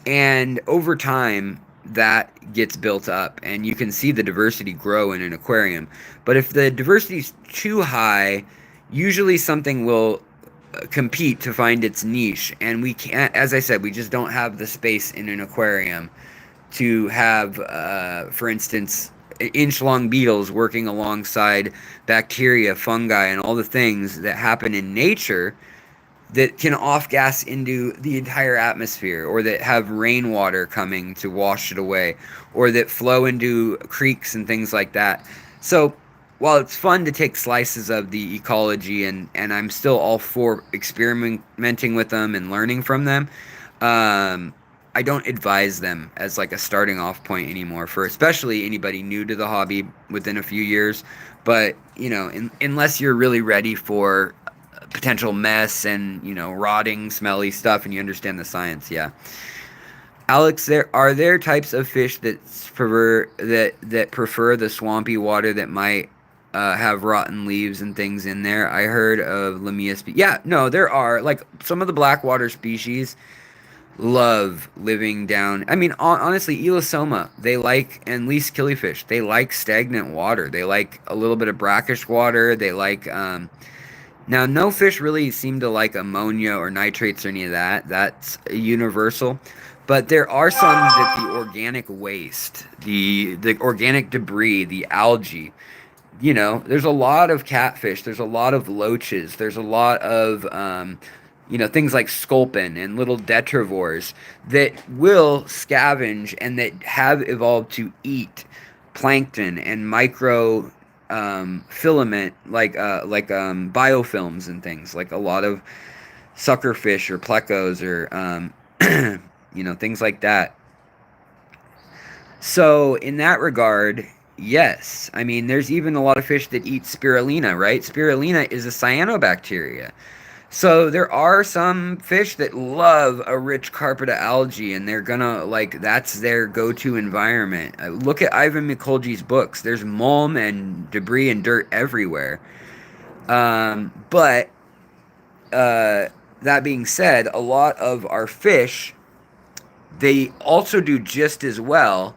And over time, that gets built up, and you can see the diversity grow in an aquarium. But if the diversity is too high, usually something will compete to find its niche, and we can't, as I said, we just don't have the space in an aquarium to have, for instance, inch-long beetles working alongside bacteria, fungi, and all the things that happen in nature that can off-gas into the entire atmosphere, or that have rainwater coming to wash it away, or that flow into creeks and things like that. So while it's fun to take slices of the ecology, and I'm still all for experimenting with them and learning from them, I don't advise them as like a starting off point anymore for especially anybody new to the hobby within a few years. But, unless you're really ready for potential mess and, rotting, smelly stuff, and you understand the science, yeah. Alex, are there types of fish that prefer the swampy water that might have rotten leaves and things in there? I heard of Lamia yeah, no, there are. Like, some of the blackwater species love living down. I mean, honestly, Elosoma, they like, and least killifish, they like stagnant water. They like a little bit of brackish water. They like, now, no fish really seem to like ammonia or nitrates or any of that. That's universal. But there are some that the organic waste, the organic debris, the algae, there's a lot of catfish, there's a lot of loaches, there's a lot of, things like sculpin and little detrivores that will scavenge and that have evolved to eat plankton and micro filament, like biofilms and things, like a lot of suckerfish or plecos or things like that. So in that regard, yes. I mean, there's even a lot of fish that eat spirulina, right? Spirulina is a cyanobacteria. So there are some fish that love a rich carpet of algae, and they're gonna, that's their go-to environment. Look at Ivan Mikolji's books. There's mulm and debris and dirt everywhere. But that being said, a lot of our fish, they also do just as well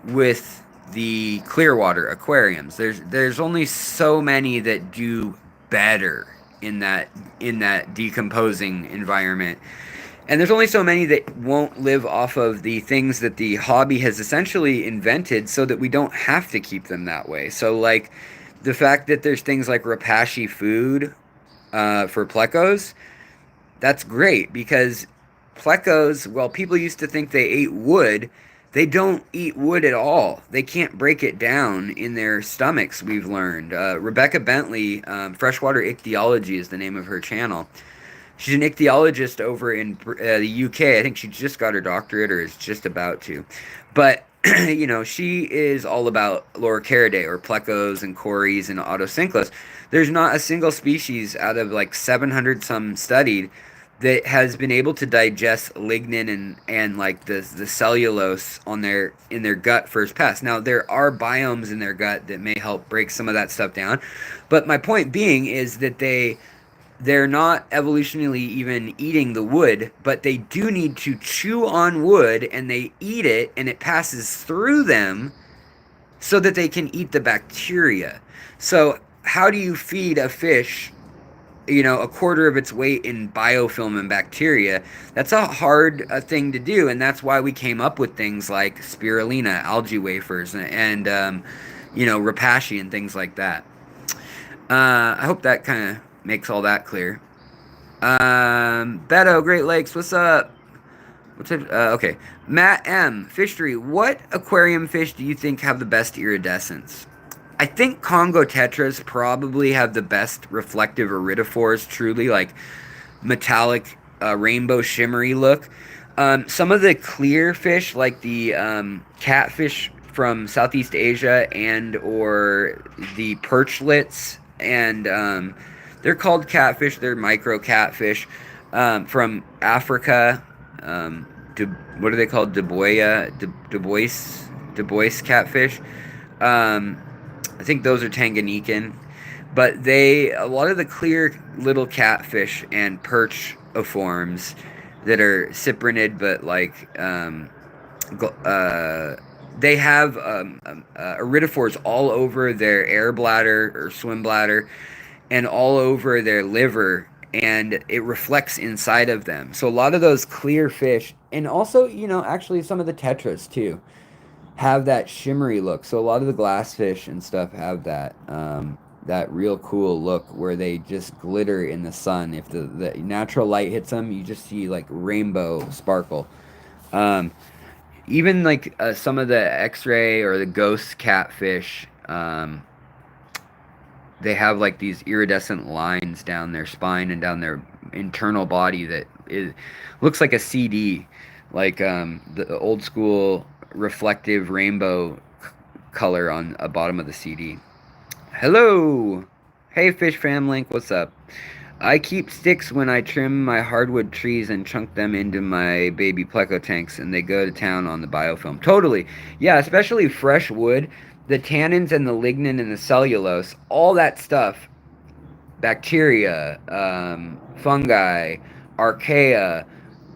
with the clearwater aquariums. There's only so many that do better in that decomposing environment. And there's only so many that won't live off of the things that the hobby has essentially invented so that we don't have to keep them that way. So, like, the fact that there's things like rapashi food for plecos, that's great because plecos, well, people used to think they ate wood. They don't eat wood at all. They can't break it down in their stomachs, we've learned. Rebecca Bentley, Freshwater Ichthyology is the name of her channel. She's an ichthyologist over in the UK. I think she just got her doctorate or is just about to. But, you know, she is all about Loricaridae or plecos and cories and autosynclos. There's not a single species out of like 700 some studied that has been able to digest lignin and like the cellulose on their in their gut first pass. Now there are biomes in their gut that may help break some of that stuff down, but my point being is that they're not evolutionarily even eating the wood, but they do need to chew on wood and they eat it and it passes through them so that they can eat the bacteria. So how do you feed a fish, you know, a quarter of its weight in biofilm and bacteria? That's a hard thing to do, and that's why we came up with things like spirulina, algae wafers, and you know, rapashi and things like that. I hope that kind of makes all that clear. Beto, Great Lakes, what's up? What's it? Okay. Matt M. Fishery, what aquarium fish do you think have the best iridescence? I think Congo tetras probably have the best reflective iridophores, truly like metallic, rainbow shimmery look. Some of the clear fish, like the catfish from Southeast Asia and or the perchlets, and they're called catfish. They're micro catfish from Africa. What are they called? Du Bois catfish. I think those are Tanganyikan, but a lot of the clear little catfish and perchiforms that are cyprinid, but like they have iridophores all over their air bladder or swim bladder, and all over their liver, and it reflects inside of them. So a lot of those clear fish, and also, you know, actually some of the tetras too, have that shimmery look. So a lot of the glassfish and stuff have that real cool look where they just glitter in the sun. If the natural light hits them, you just see like rainbow sparkle. Even like some of the X-ray or the ghost catfish, they have like these iridescent lines down their spine and down their internal body that looks like a CD, like the old school reflective rainbow color on the bottom of the CD. Hello! Hey Fish Fam Link, what's up? I keep sticks when I trim my hardwood trees and chunk them into my baby pleco tanks, and they go to town on the biofilm. Totally. Yeah, especially fresh wood. The tannins and the lignin and the cellulose, all that stuff, bacteria, fungi, archaea,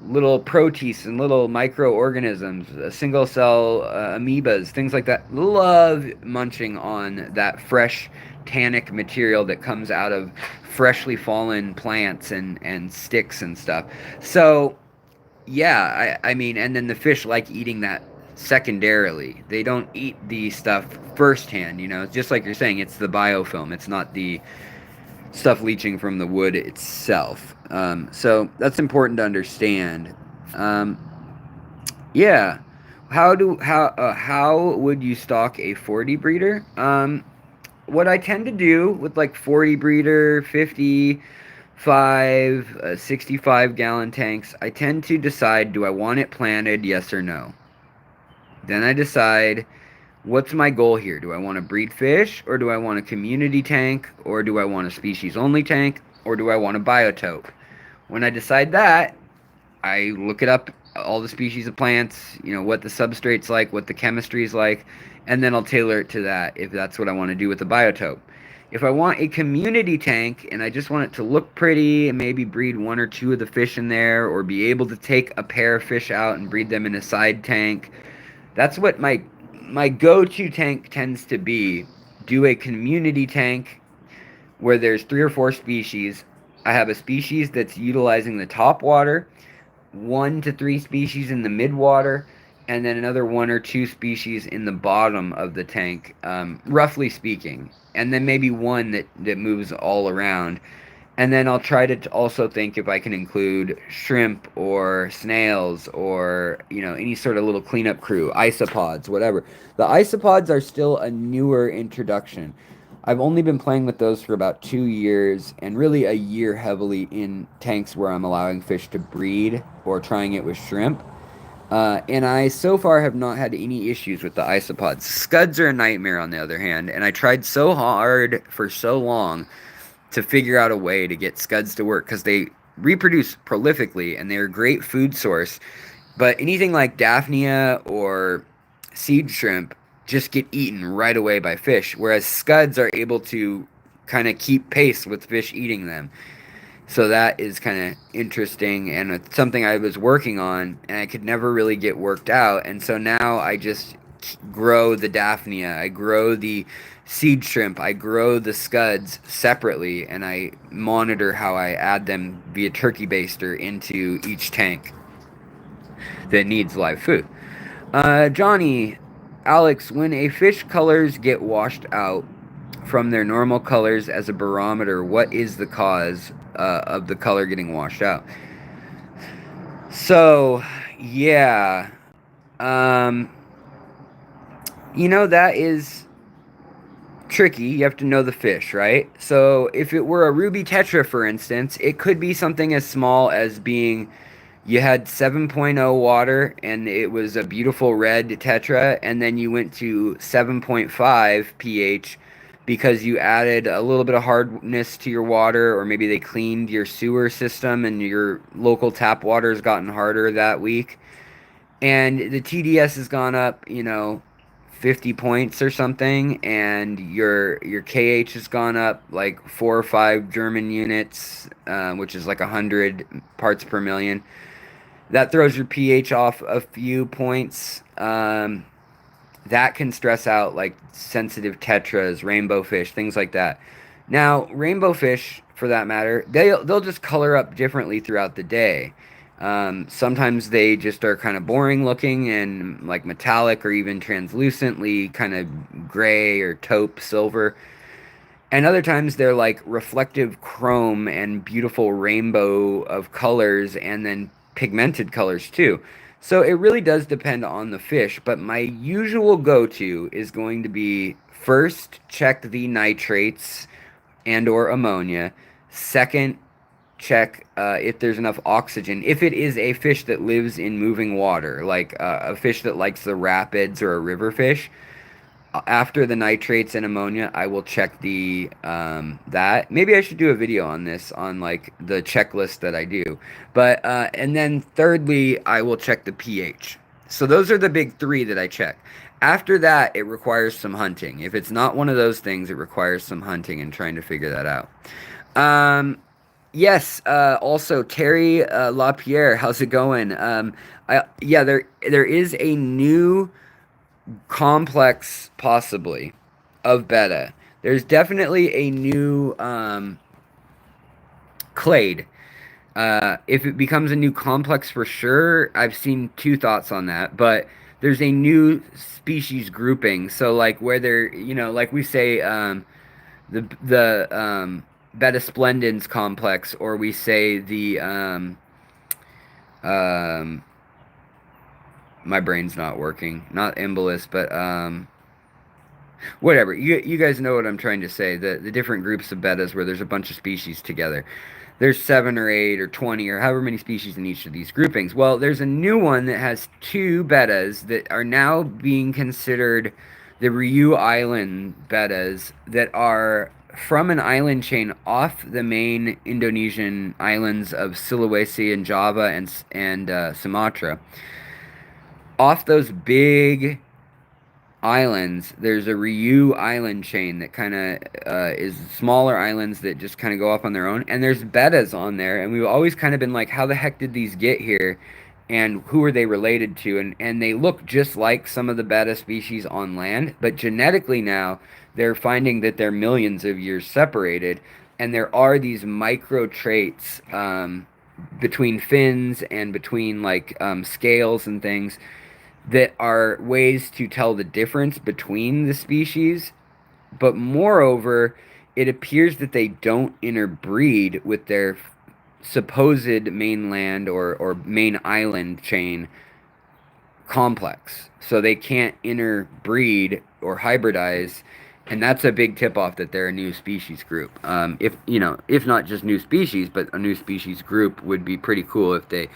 little protists and little microorganisms, single cell amoebas, things like that, love munching on that fresh tannic material that comes out of freshly fallen plants and sticks and stuff. So, yeah, I mean, and then the fish like eating that secondarily. They don't eat the stuff firsthand, you know, just like you're saying, it's the biofilm, it's not the stuff leaching from the wood itself. So that's important to understand. Yeah. How would you stock a 40 breeder? What I tend to do with like 40 breeder, 55, 65 gallon tanks, I tend to decide, do I want it planted, yes or no? Then I decide, what's my goal here? Do I want to breed fish, or do I want a community tank, or do I want a species only tank, or do I want a biotope? When I decide that, I look it up, all the species of plants, you know, what the substrate's like, what the chemistry's like, and then I'll tailor it to that if that's what I want to do with the biotope. If I want a community tank and I just want it to look pretty and maybe breed one or two of the fish in there, or be able to take a pair of fish out and breed them in a side tank, that's what my go-to tank tends to be. Do a community tank where there's 3 or 4 species. I have a species that's utilizing the top water. 1 to 3 species in the midwater, and then another 1 or 2 species in the bottom of the tank, roughly speaking. And then maybe one that moves all around. And then I'll try to also think if I can include shrimp or snails or, any sort of little cleanup crew, isopods, whatever. The isopods are still a newer introduction. I've only been playing with those for about 2 years, and really a year heavily in tanks where I'm allowing fish to breed or trying it with shrimp. And I so far have not had any issues with the isopods. Scuds are a nightmare, on the other hand, and I tried so hard for so long to figure out a way to get scuds to work because they reproduce prolifically and they're a great food source. But anything like Daphnia or seed shrimp just get eaten right away by fish, whereas scuds are able to kind of keep pace with fish eating them. So that is kind of interesting, and it's something I was working on and I could never really get worked out. And so now I just grow the Daphnia, I grow the seed shrimp, I grow the scuds separately, and I monitor how I add them via turkey baster into each tank that needs live food. Johnny, Alex, when a fish colors get washed out from their normal colors as a barometer, what is the cause of the color getting washed out? So, yeah. Um, that is tricky. You have to know the fish, right? So, if it were a ruby tetra, for instance, it could be something as small as being you had 7.0 water and it was a beautiful red tetra, and then you went to 7.5 pH because you added a little bit of hardness to your water, or maybe they cleaned your sewer system and your local tap water has gotten harder that week. And the TDS has gone up, 50 points or something, and your KH has gone up like 4 or 5 German units, which is like 100 parts per million. That throws your pH off a few points. That can stress out like sensitive tetras, rainbow fish, things like that. Now, rainbow fish, for that matter, they'll just color up differently throughout the day. Sometimes they just are kind of boring looking and like metallic or even translucently kind of gray or taupe silver. And other times they're like reflective chrome and beautiful rainbow of colors and then pigmented colors too. So it really does depend on the fish, but my usual go-to is going to be first check the nitrates and or ammonia. Second, check if there's enough oxygen. If it is a fish that lives in moving water, like a fish that likes the rapids or a river fish, after the nitrates and ammonia, I will check the that. Maybe I should do a video on this on like the checklist that I do. But and then thirdly, I will check the pH. So those are the big three that I check. After that, it requires some hunting. If it's not one of those things, it requires some hunting and trying to figure that out. Yes. Also, Terry LaPierre, how's it going? Yeah, there is a new complex, possibly, of beta. There's definitely a new clade. If it becomes a new complex for sure, I've seen two thoughts on that, but there's a new species grouping. So like where they're, like we say, the beta splendens complex, or we say the um, my brain's not working, not embolus, but whatever. You guys know what I'm trying to say. The different groups of betas where there's a bunch of species together. There's 7 or 8 or 20 or however many species in each of these groupings. Well, there's a new one that has 2 betas that are now being considered the Ryukyu Island betas that are from an island chain off the main Indonesian islands of Sulawesi and Java and Sumatra. Off those big islands, there's a Ryukyu island chain that kind of is smaller islands that just kind of go off on their own, and there's betas on there, and we've always kind of been like, how the heck did these get here, and who are they related to? And they look just like some of the beta species on land, but genetically now they're finding that they're millions of years separated, and there are these micro traits between fins and between like scales and things that are ways to tell the difference between the species. But moreover, it appears that they don't interbreed with their supposed mainland or main island chain complex. So they can't interbreed or hybridize, and that's a big tip off that they're a new species group. If you know, if not just new species, but a new species group would be pretty cool if they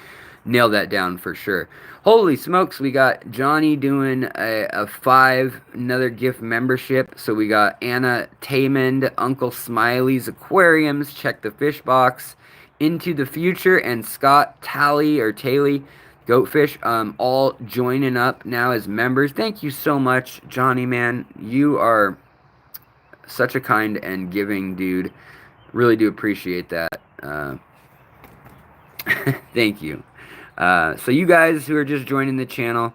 nail that down for sure. Holy smokes, we got Johnny doing a five, another gift membership. So we got Anna Taymond, Uncle Smiley's Aquariums, check the fish box, Into the Future, and Scott Talley or Tayley Goatfish, all joining up now as members. Thank you so much, Johnny, man. You are such a kind and giving dude. Really do appreciate that. Thank you. So you guys who are just joining the channel,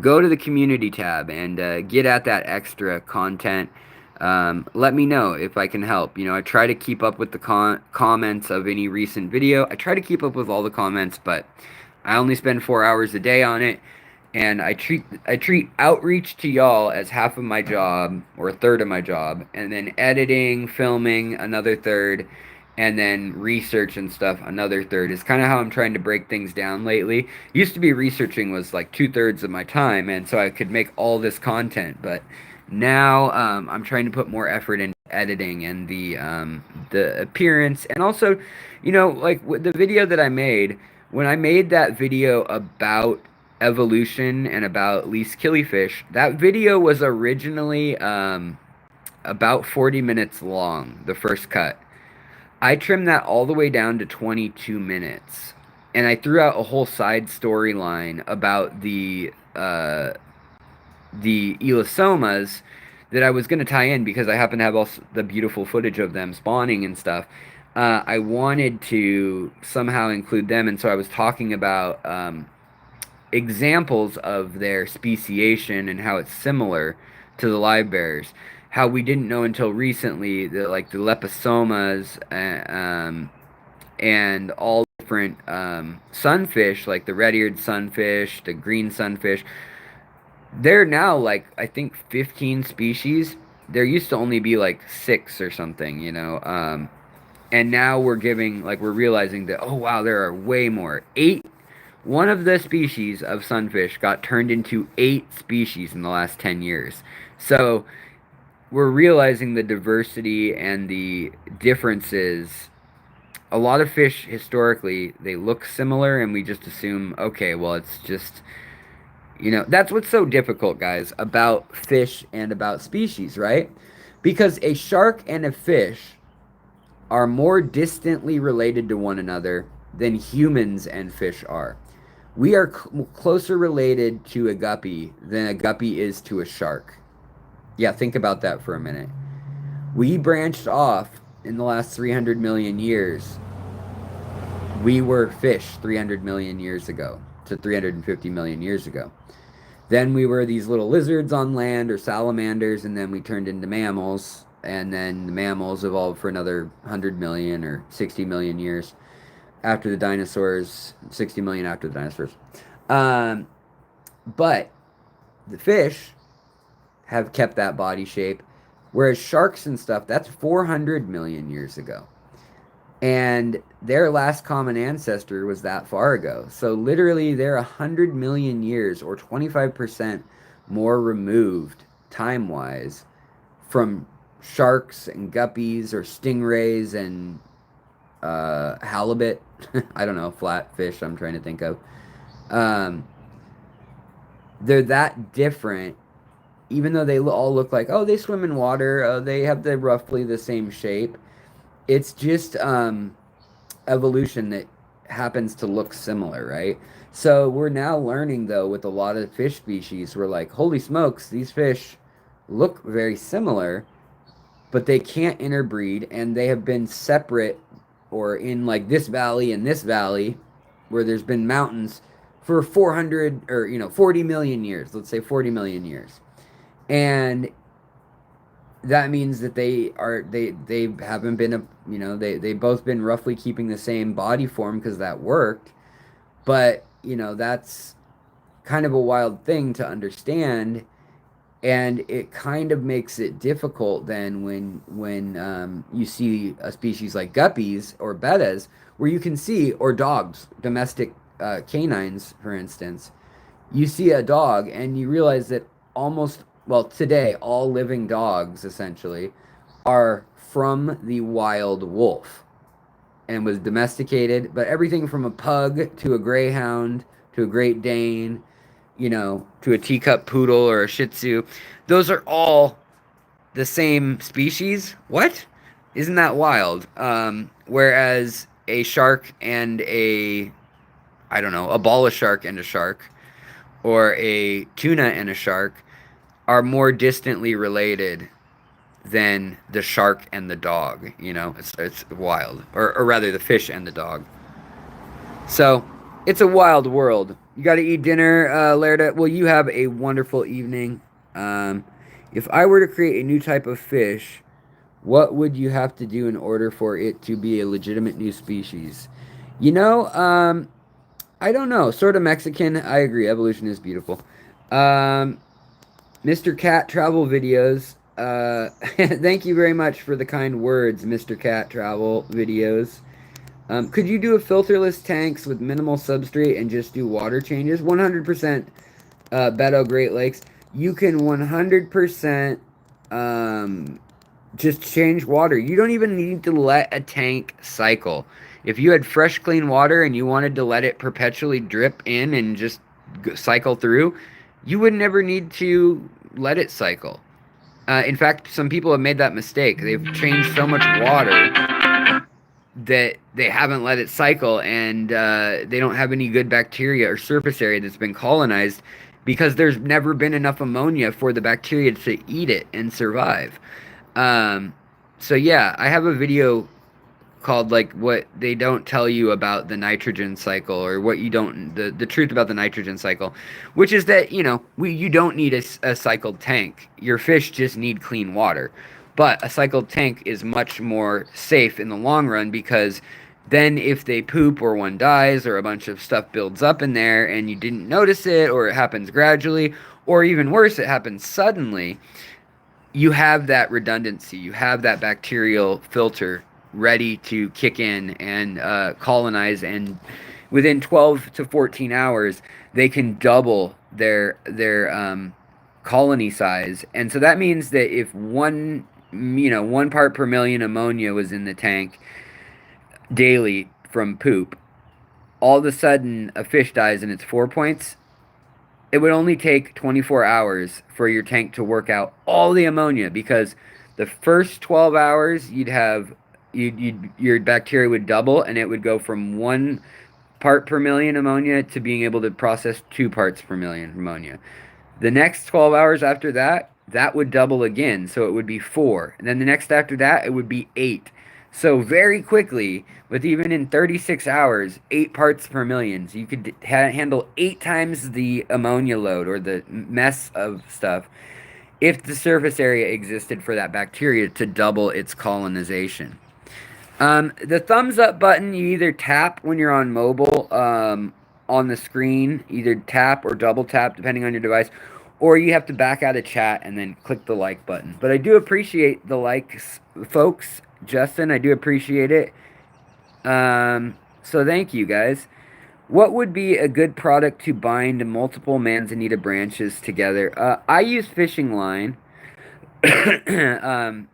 go to the community tab and get at that extra content. Let me know if I can help. You know, I try to keep up with the comments of any recent video. I try to keep up with all the comments, but I only spend 4 hours a day on it, and I treat outreach to y'all as half of my job or a third of my job, and then editing, filming another third, and then research and stuff another third is kind of how I'm trying to break things down lately. Used to be researching was like 2/3 of my time, and so I could make all this content, but now I'm trying to put more effort into editing and the appearance, and also, you know, like with the video that I made. When I made that video about evolution and about least killifish, that video was originally about 40 minutes long, the first cut. I trimmed that all the way down to 22 minutes. And I threw out a whole side storyline about the elastomas that I was going to tie in because I happen to have all the beautiful footage of them spawning and stuff. I wanted to somehow include them, and so I was talking about examples of their speciation and how it's similar to the live bearers. How we didn't know until recently that like the lepisomas and all different sunfish, like the red-eared sunfish, the green sunfish, they're now like I think 15 species. There used to only be like 6 or something, you know. And now we're realizing that, oh wow, there are way more. 8, one of the species of sunfish got turned into 8 species in the last 10 years. So we're realizing the diversity and the differences. A lot of fish historically, they look similar, and we just assume, okay, well, it's just, you know, that's what's so difficult, guys, about fish and about species, right? Because a shark and a fish are more distantly related to one another than humans and fish are. We are closer related to a guppy than a guppy is to a shark. Yeah, think about that for a minute. We branched off in the last 300 million years. We were fish 300 million years ago to 350 million years ago. Then we were these little lizards on land or salamanders, and then we turned into mammals, and then the mammals evolved for another 100 million or 60 million years after the dinosaurs, 60 million after the dinosaurs. But the fish have kept that body shape, whereas sharks and stuff, that's 400 million years ago. And their last common ancestor was that far ago. So literally they're 100 million years or 25% more removed time-wise from sharks and guppies or stingrays and halibut. I don't know, flatfish I'm trying to think of. They're that different, even though they all look like, oh, they swim in water, they have roughly the same shape. It's just evolution that happens to look similar, right? So we're now learning, though, with a lot of fish species, we're like, holy smokes, these fish look very similar, but they can't interbreed, and they have been separate or in like this valley and this valley where there's been mountains for 400 or 40 million years. Let's say 40 million years. And that means that they haven't been they both been roughly keeping the same body form because that worked. But that's kind of a wild thing to understand, and it kind of makes it difficult then when you see a species like guppies or bettas, where you can see, or dogs, domestic canines, for instance. You see a dog and you realize that almost, well, today, all living dogs essentially are from the wild wolf and was domesticated. But everything from a pug to a greyhound to a Great Dane, to a teacup poodle or a Shih Tzu, those are all the same species. What? Isn't that wild? Whereas a shark and I don't know, a ball of shark and a shark, or a tuna and a shark, are more distantly related than the shark and the dog. It's wild, or rather, the fish and the dog. So it's a wild world. You got to eat dinner, Lerda. Well, you have a wonderful evening. Um, if I were to create a new type of fish, what would you have to do in order for it to be a legitimate new species? You know, um, I don't know. Sort of Mexican. I agree. Evolution is beautiful. Um, Mr. Cat Travel Videos. Thank you very much for the kind words, Mr. Cat Travel Videos. Could you do a filterless tanks with minimal substrate and just do water changes? 100% Beto Great Lakes. You can 100% just change water. You don't even need to let a tank cycle. If you had fresh, clean water and you wanted to let it perpetually drip in and just cycle through, you would never need to let it cycle. In fact, some people have made that mistake. They've changed so much water that they haven't let it cycle, and they don't have any good bacteria or surface area that's been colonized because there's never been enough ammonia for the bacteria to eat it and survive. Um, so yeah, I have a video called like what they don't tell you about the nitrogen cycle, or what you don't the truth about the nitrogen cycle, which is that you don't need a cycled tank. Your fish just need clean water. But a cycled tank is much more safe in the long run, because then if they poop or one dies or a bunch of stuff builds up in there and you didn't notice it, or it happens gradually, or even worse, it happens suddenly, you have that redundancy. You have that bacterial filter ready to kick in and colonize, and within 12 to 14 hours, they can double their colony size. And so that means that if one part per million ammonia was in the tank daily from poop, all of a sudden a fish dies and it's 4 points. It would only take 24 hours for your tank to work out all the ammonia, because the first 12 hours your bacteria would double, and it would go from 1 part per million ammonia to being able to process 2 parts per million ammonia. The next 12 hours after that, that would double again, so it would be 4. And then the next after that, it would be 8. So very quickly, with even in 36 hours, 8 parts per million. So you could handle 8 times the ammonia load, or the mess of stuff, if the surface area existed for that bacteria to double its colonization. The thumbs up button, you either tap when you're on mobile, on the screen, either tap or double tap, depending on your device, or you have to back out of chat and then click the like button. But I do appreciate the likes, folks. Justin, I do appreciate it. So thank you, guys. What would be a good product to bind multiple manzanita branches together? I use fishing line. um,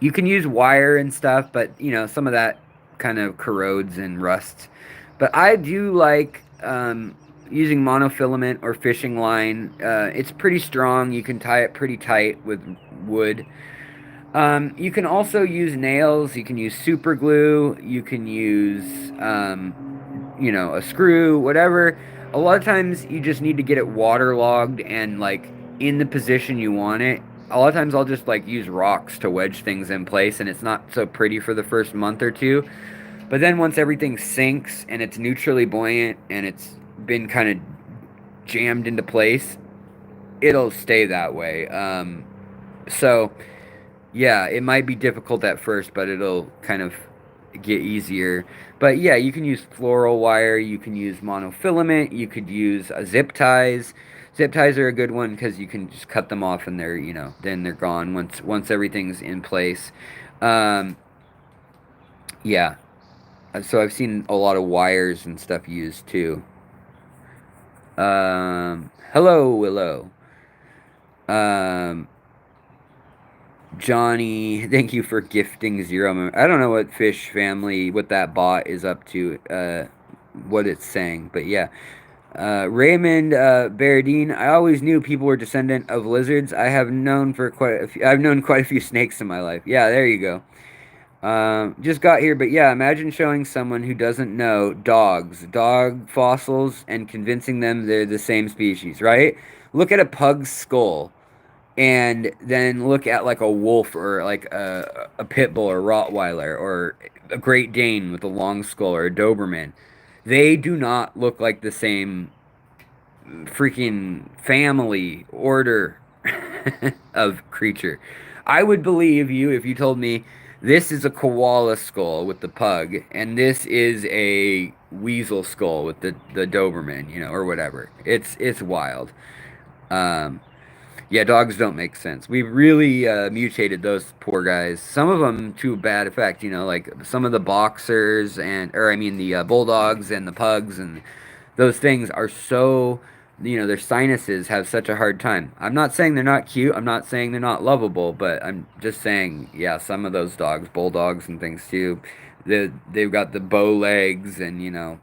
you can use wire and stuff, but some of that kind of corrodes and rusts. But I do like using monofilament or fishing line. It's pretty strong. You can tie it pretty tight with wood. You can also use nails. You can use super glue. You can use, a screw, whatever. A lot of times you just need to get it waterlogged and like in the position you want it. A lot of times I'll just like use rocks to wedge things in place, and it's not so pretty for the first month or two. But then once everything sinks and it's neutrally buoyant and it's been kind of jammed into place, it'll stay that way. So, yeah, it might be difficult at first, but it'll kind of get easier. But yeah, you can use floral wire, you can use monofilament, you could use zip ties. Zip ties are a good one because you can just cut them off and they're, then they're gone once everything's in place. Um, yeah, so I've seen a lot of wires and stuff used too. Hello, Willow. Um, Johnny, thank you for gifting zero. I don't know what fish family, what that bot is up to, what it's saying, but yeah. Raymond Baradine, I always knew people were descendant of lizards. I've known quite a few snakes in my life. Yeah, there you go. Just got here, but yeah, imagine showing someone who doesn't know dog fossils, and convincing them they're the same species, right? Look at a pug's skull and then look at like a wolf or like a pit bull or Rottweiler or a Great Dane with a long skull or a Doberman. They do not look like the same freaking family order of creature. I would believe you if you told me this is a koala skull with the pug and this is a weasel skull with the Doberman, or whatever. It's wild. Um, yeah, dogs don't make sense. We really mutated those poor guys. Some of them to bad effect. Like some of the boxers or I mean the bulldogs and the pugs and those things are so, their sinuses have such a hard time. I'm not saying they're not cute. I'm not saying they're not lovable, but I'm just saying, yeah, some of those dogs, bulldogs and things too, they've got the bow legs and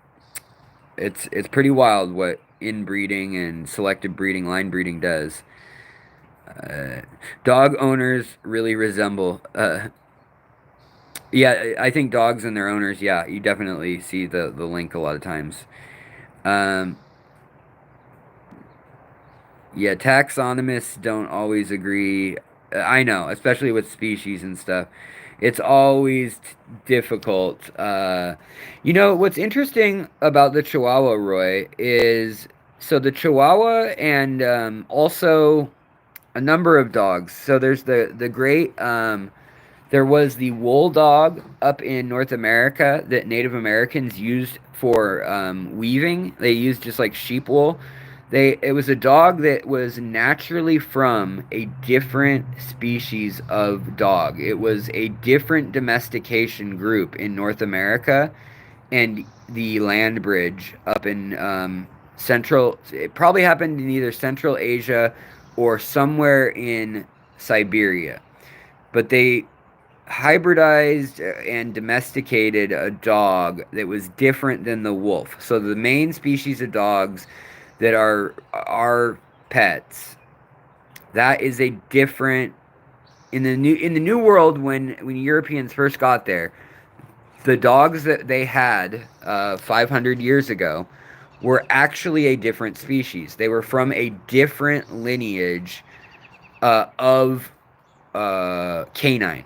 it's pretty wild what inbreeding and selective breeding, line breeding does. Uh, Dog owners really resemble. Yeah, I think dogs and their owners. Yeah, you definitely see the link a lot of times. Um, yeah, taxonomists don't always agree. I know, especially with species and stuff. It's always difficult. What's interesting about the Chihuahua, Roy, is so the Chihuahua and also a number of dogs. So there's the great there was the wool dog up in North America that Native Americans used for weaving. They used just like sheep wool. It was a dog that was naturally from a different species of dog. It was a different domestication group in North America and the land bridge up in central. It probably happened in either Central Asia or somewhere in Siberia. But they hybridized and domesticated a dog that was different than the wolf. So the main species of dogs that are our pets, that is a different in the new world when Europeans first got there, the dogs that they had 500 years ago were actually a different species. They were from a different lineage of canine.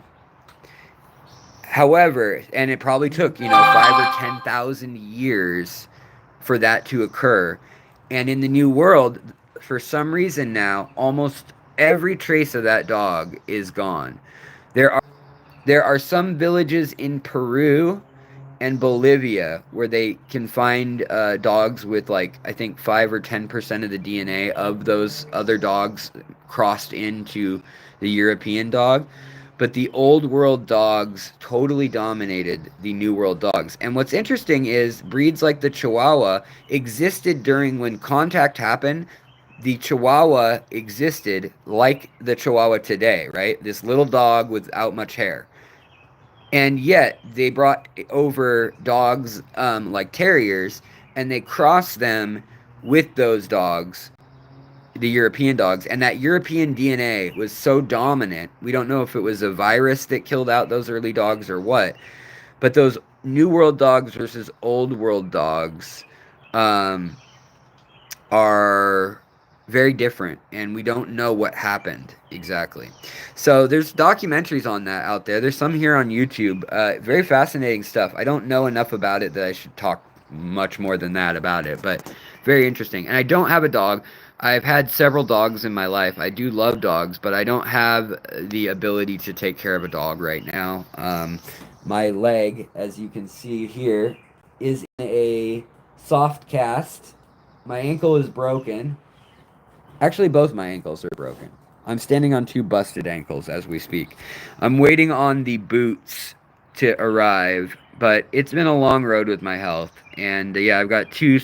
However, and it probably took 5 or 10,000 years for that to occur. And in the New World, for some reason now, almost every trace of that dog is gone. There are there are some villages in Peru and Bolivia where they can find dogs with like I think 5 or 10% of the DNA of those other dogs crossed into the European dog. But the old world dogs totally dominated the new world dogs. And what's interesting is breeds like the Chihuahua existed during when contact happened. The Chihuahua existed like the Chihuahua today, right? This little dog without much hair, and yet they brought over dogs like terriers and they crossed them with those dogs, the European dogs, and that European DNA was so dominant. We don't know if it was a virus that killed out those early dogs or what, but those new world dogs versus old world dogs um, are very different, and we don't know what happened exactly. So there's documentaries on that out there. There's some here on YouTube. Very fascinating stuff. I don't know enough about it that I should talk much more than that about it, but very interesting. And I don't have a dog, I've had several dogs in my life. I do love dogs, but I don't have the ability to take care of a dog right now. My leg, as you can see here, is in a soft cast. My ankle is broken. Actually, both my ankles are broken. I'm standing on two busted ankles as we speak. I'm waiting on the boots to arrive, but it's been a long road with my health. And yeah, I've got two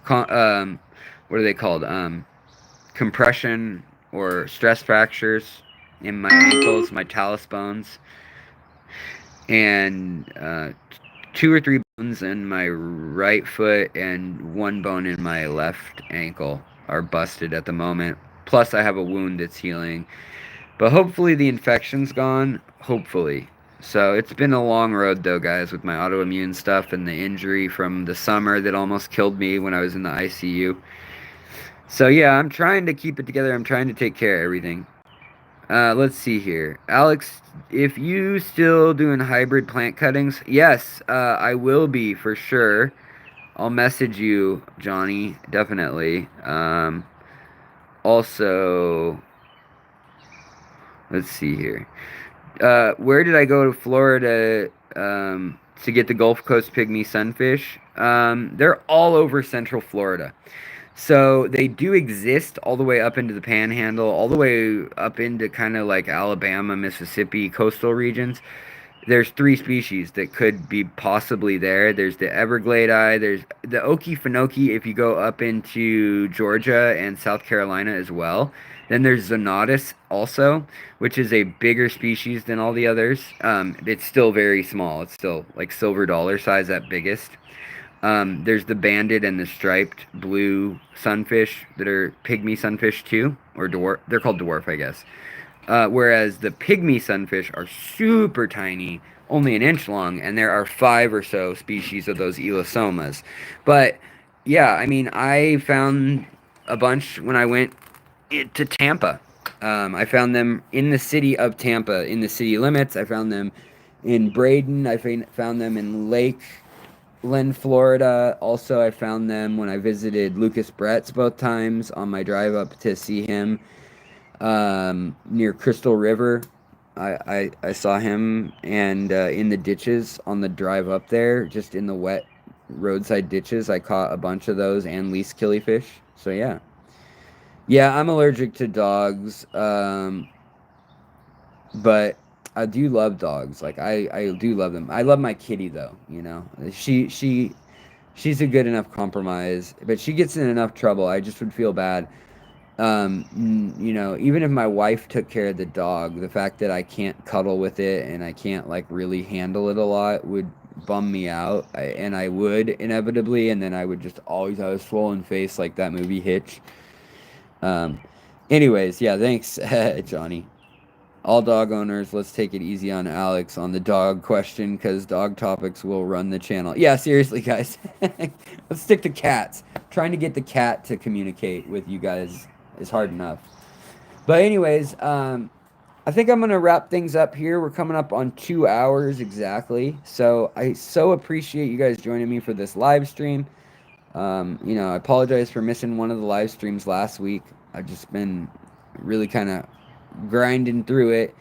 con- um, what are they called? Compression or stress fractures in my ankles, my talus bones, and two or three bones in my right foot and one bone in my left ankle are busted at the moment. Plus, I have a wound that's healing. But hopefully, the infection's gone. Hopefully. So, it's been a long road, though, guys, with my autoimmune stuff and the injury from the summer that almost killed me when I was in the ICU. So, yeah, I'm trying to keep it together. I'm trying to take care of everything. Let's see here. Alex, if you still doing hybrid plant cuttings, yes, I will be for sure. I'll message you, Johnny, definitely. Also, let's see here. Where did I go to Florida to get the Gulf Coast pygmy sunfish? They're all over Central Florida. So they do exist all the way up into the Panhandle, all the way up into kind of like Alabama, Mississippi coastal regions. There's three species that could be possibly there. There's the Everglade, there's the Okefenokee if you go up into Georgia and South Carolina as well. Then there's Zonotis also, which is a bigger species than all the others. It's still very small. It's still like silver dollar size at biggest. There's the banded and the striped blue sunfish that are pygmy sunfish too, or dwarf. They're called dwarf, I guess. Whereas the pygmy sunfish are super tiny, only an inch long, and there are 5 or so species of those elastomas. But yeah, I mean, I found a bunch when I went to Tampa. I found them in the city of Tampa, in the city limits. I found them in Braden. I found them in Lakeland, Florida. Also, I found them when I visited Lucas Brett's both times on my drive up to see him near Crystal River. I saw him and in the ditches on the drive up there, just in the wet roadside ditches. I caught a bunch of those and least killifish. So yeah. Yeah, I'm allergic to dogs, but I do love dogs. Like I do love them. I love my kitty though. You know, she's a good enough compromise, but she gets in enough trouble. I just would feel bad. You know, even if my wife took care of the dog, the fact that I can't cuddle with it and I can't like really handle it a lot would bum me out. And I would inevitably, and then I would just always have a swollen face like that movie Hitch. Um, anyways, yeah, thanks, Johnny. All dog owners, let's take it easy on Alex on the dog question because dog topics will run the channel. Yeah, seriously, guys. Let's stick to cats. Trying to get the cat to communicate with you guys is hard enough. But, anyways, I think I'm going to wrap things up here. We're coming up on 2 hours exactly. So, I so appreciate you guys joining me for this live stream. You know, I apologize for missing one of the live streams last week. I've just been really kind of grinding through it,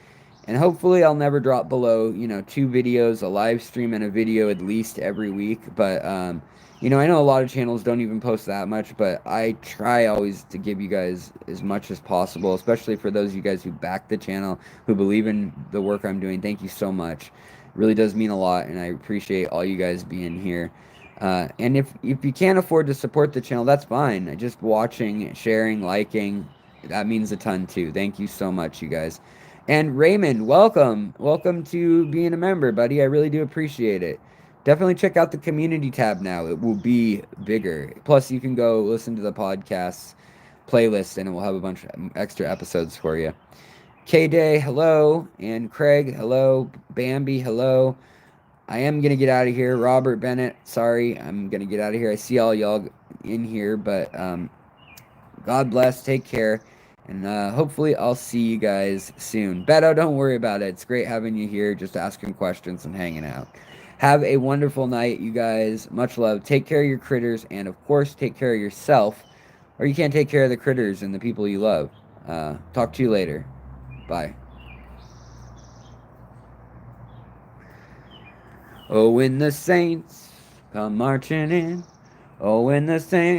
and hopefully I'll never drop below, you know, 2 videos, a live stream and a video at least every week. But you know, I know a lot of channels don't even post that much, but I try always to give you guys as much as possible, especially for those of you guys who back the channel, who believe in the work I'm doing. Thank you so much. It really does mean a lot, and I appreciate all you guys being here. And if you can't afford to support the channel, that's fine. Just watching, sharing, liking, that means a ton too. Thank you so much, you guys. And Raymond, welcome. Welcome to being a member, buddy. I really do appreciate it. Definitely check out the community tab now. It will be bigger. Plus, you can go listen to the podcast playlist, and it will have a bunch of extra episodes for you. K-Day, hello. And Craig, hello. Bambi, hello. I am going to get out of here. Robert Bennett, sorry. I'm going to get out of here. I see all y'all in here, but God bless. Take care. And hopefully I'll see you guys soon. Beto, don't worry about it. It's great having you here, just asking questions and hanging out. Have a wonderful night, you guys. Much love. Take care of your critters. And, of course, take care of yourself. or you can't take care of the critters and the people you love. Talk to you later. Bye. Oh, when the saints come marching in. Oh, when the saints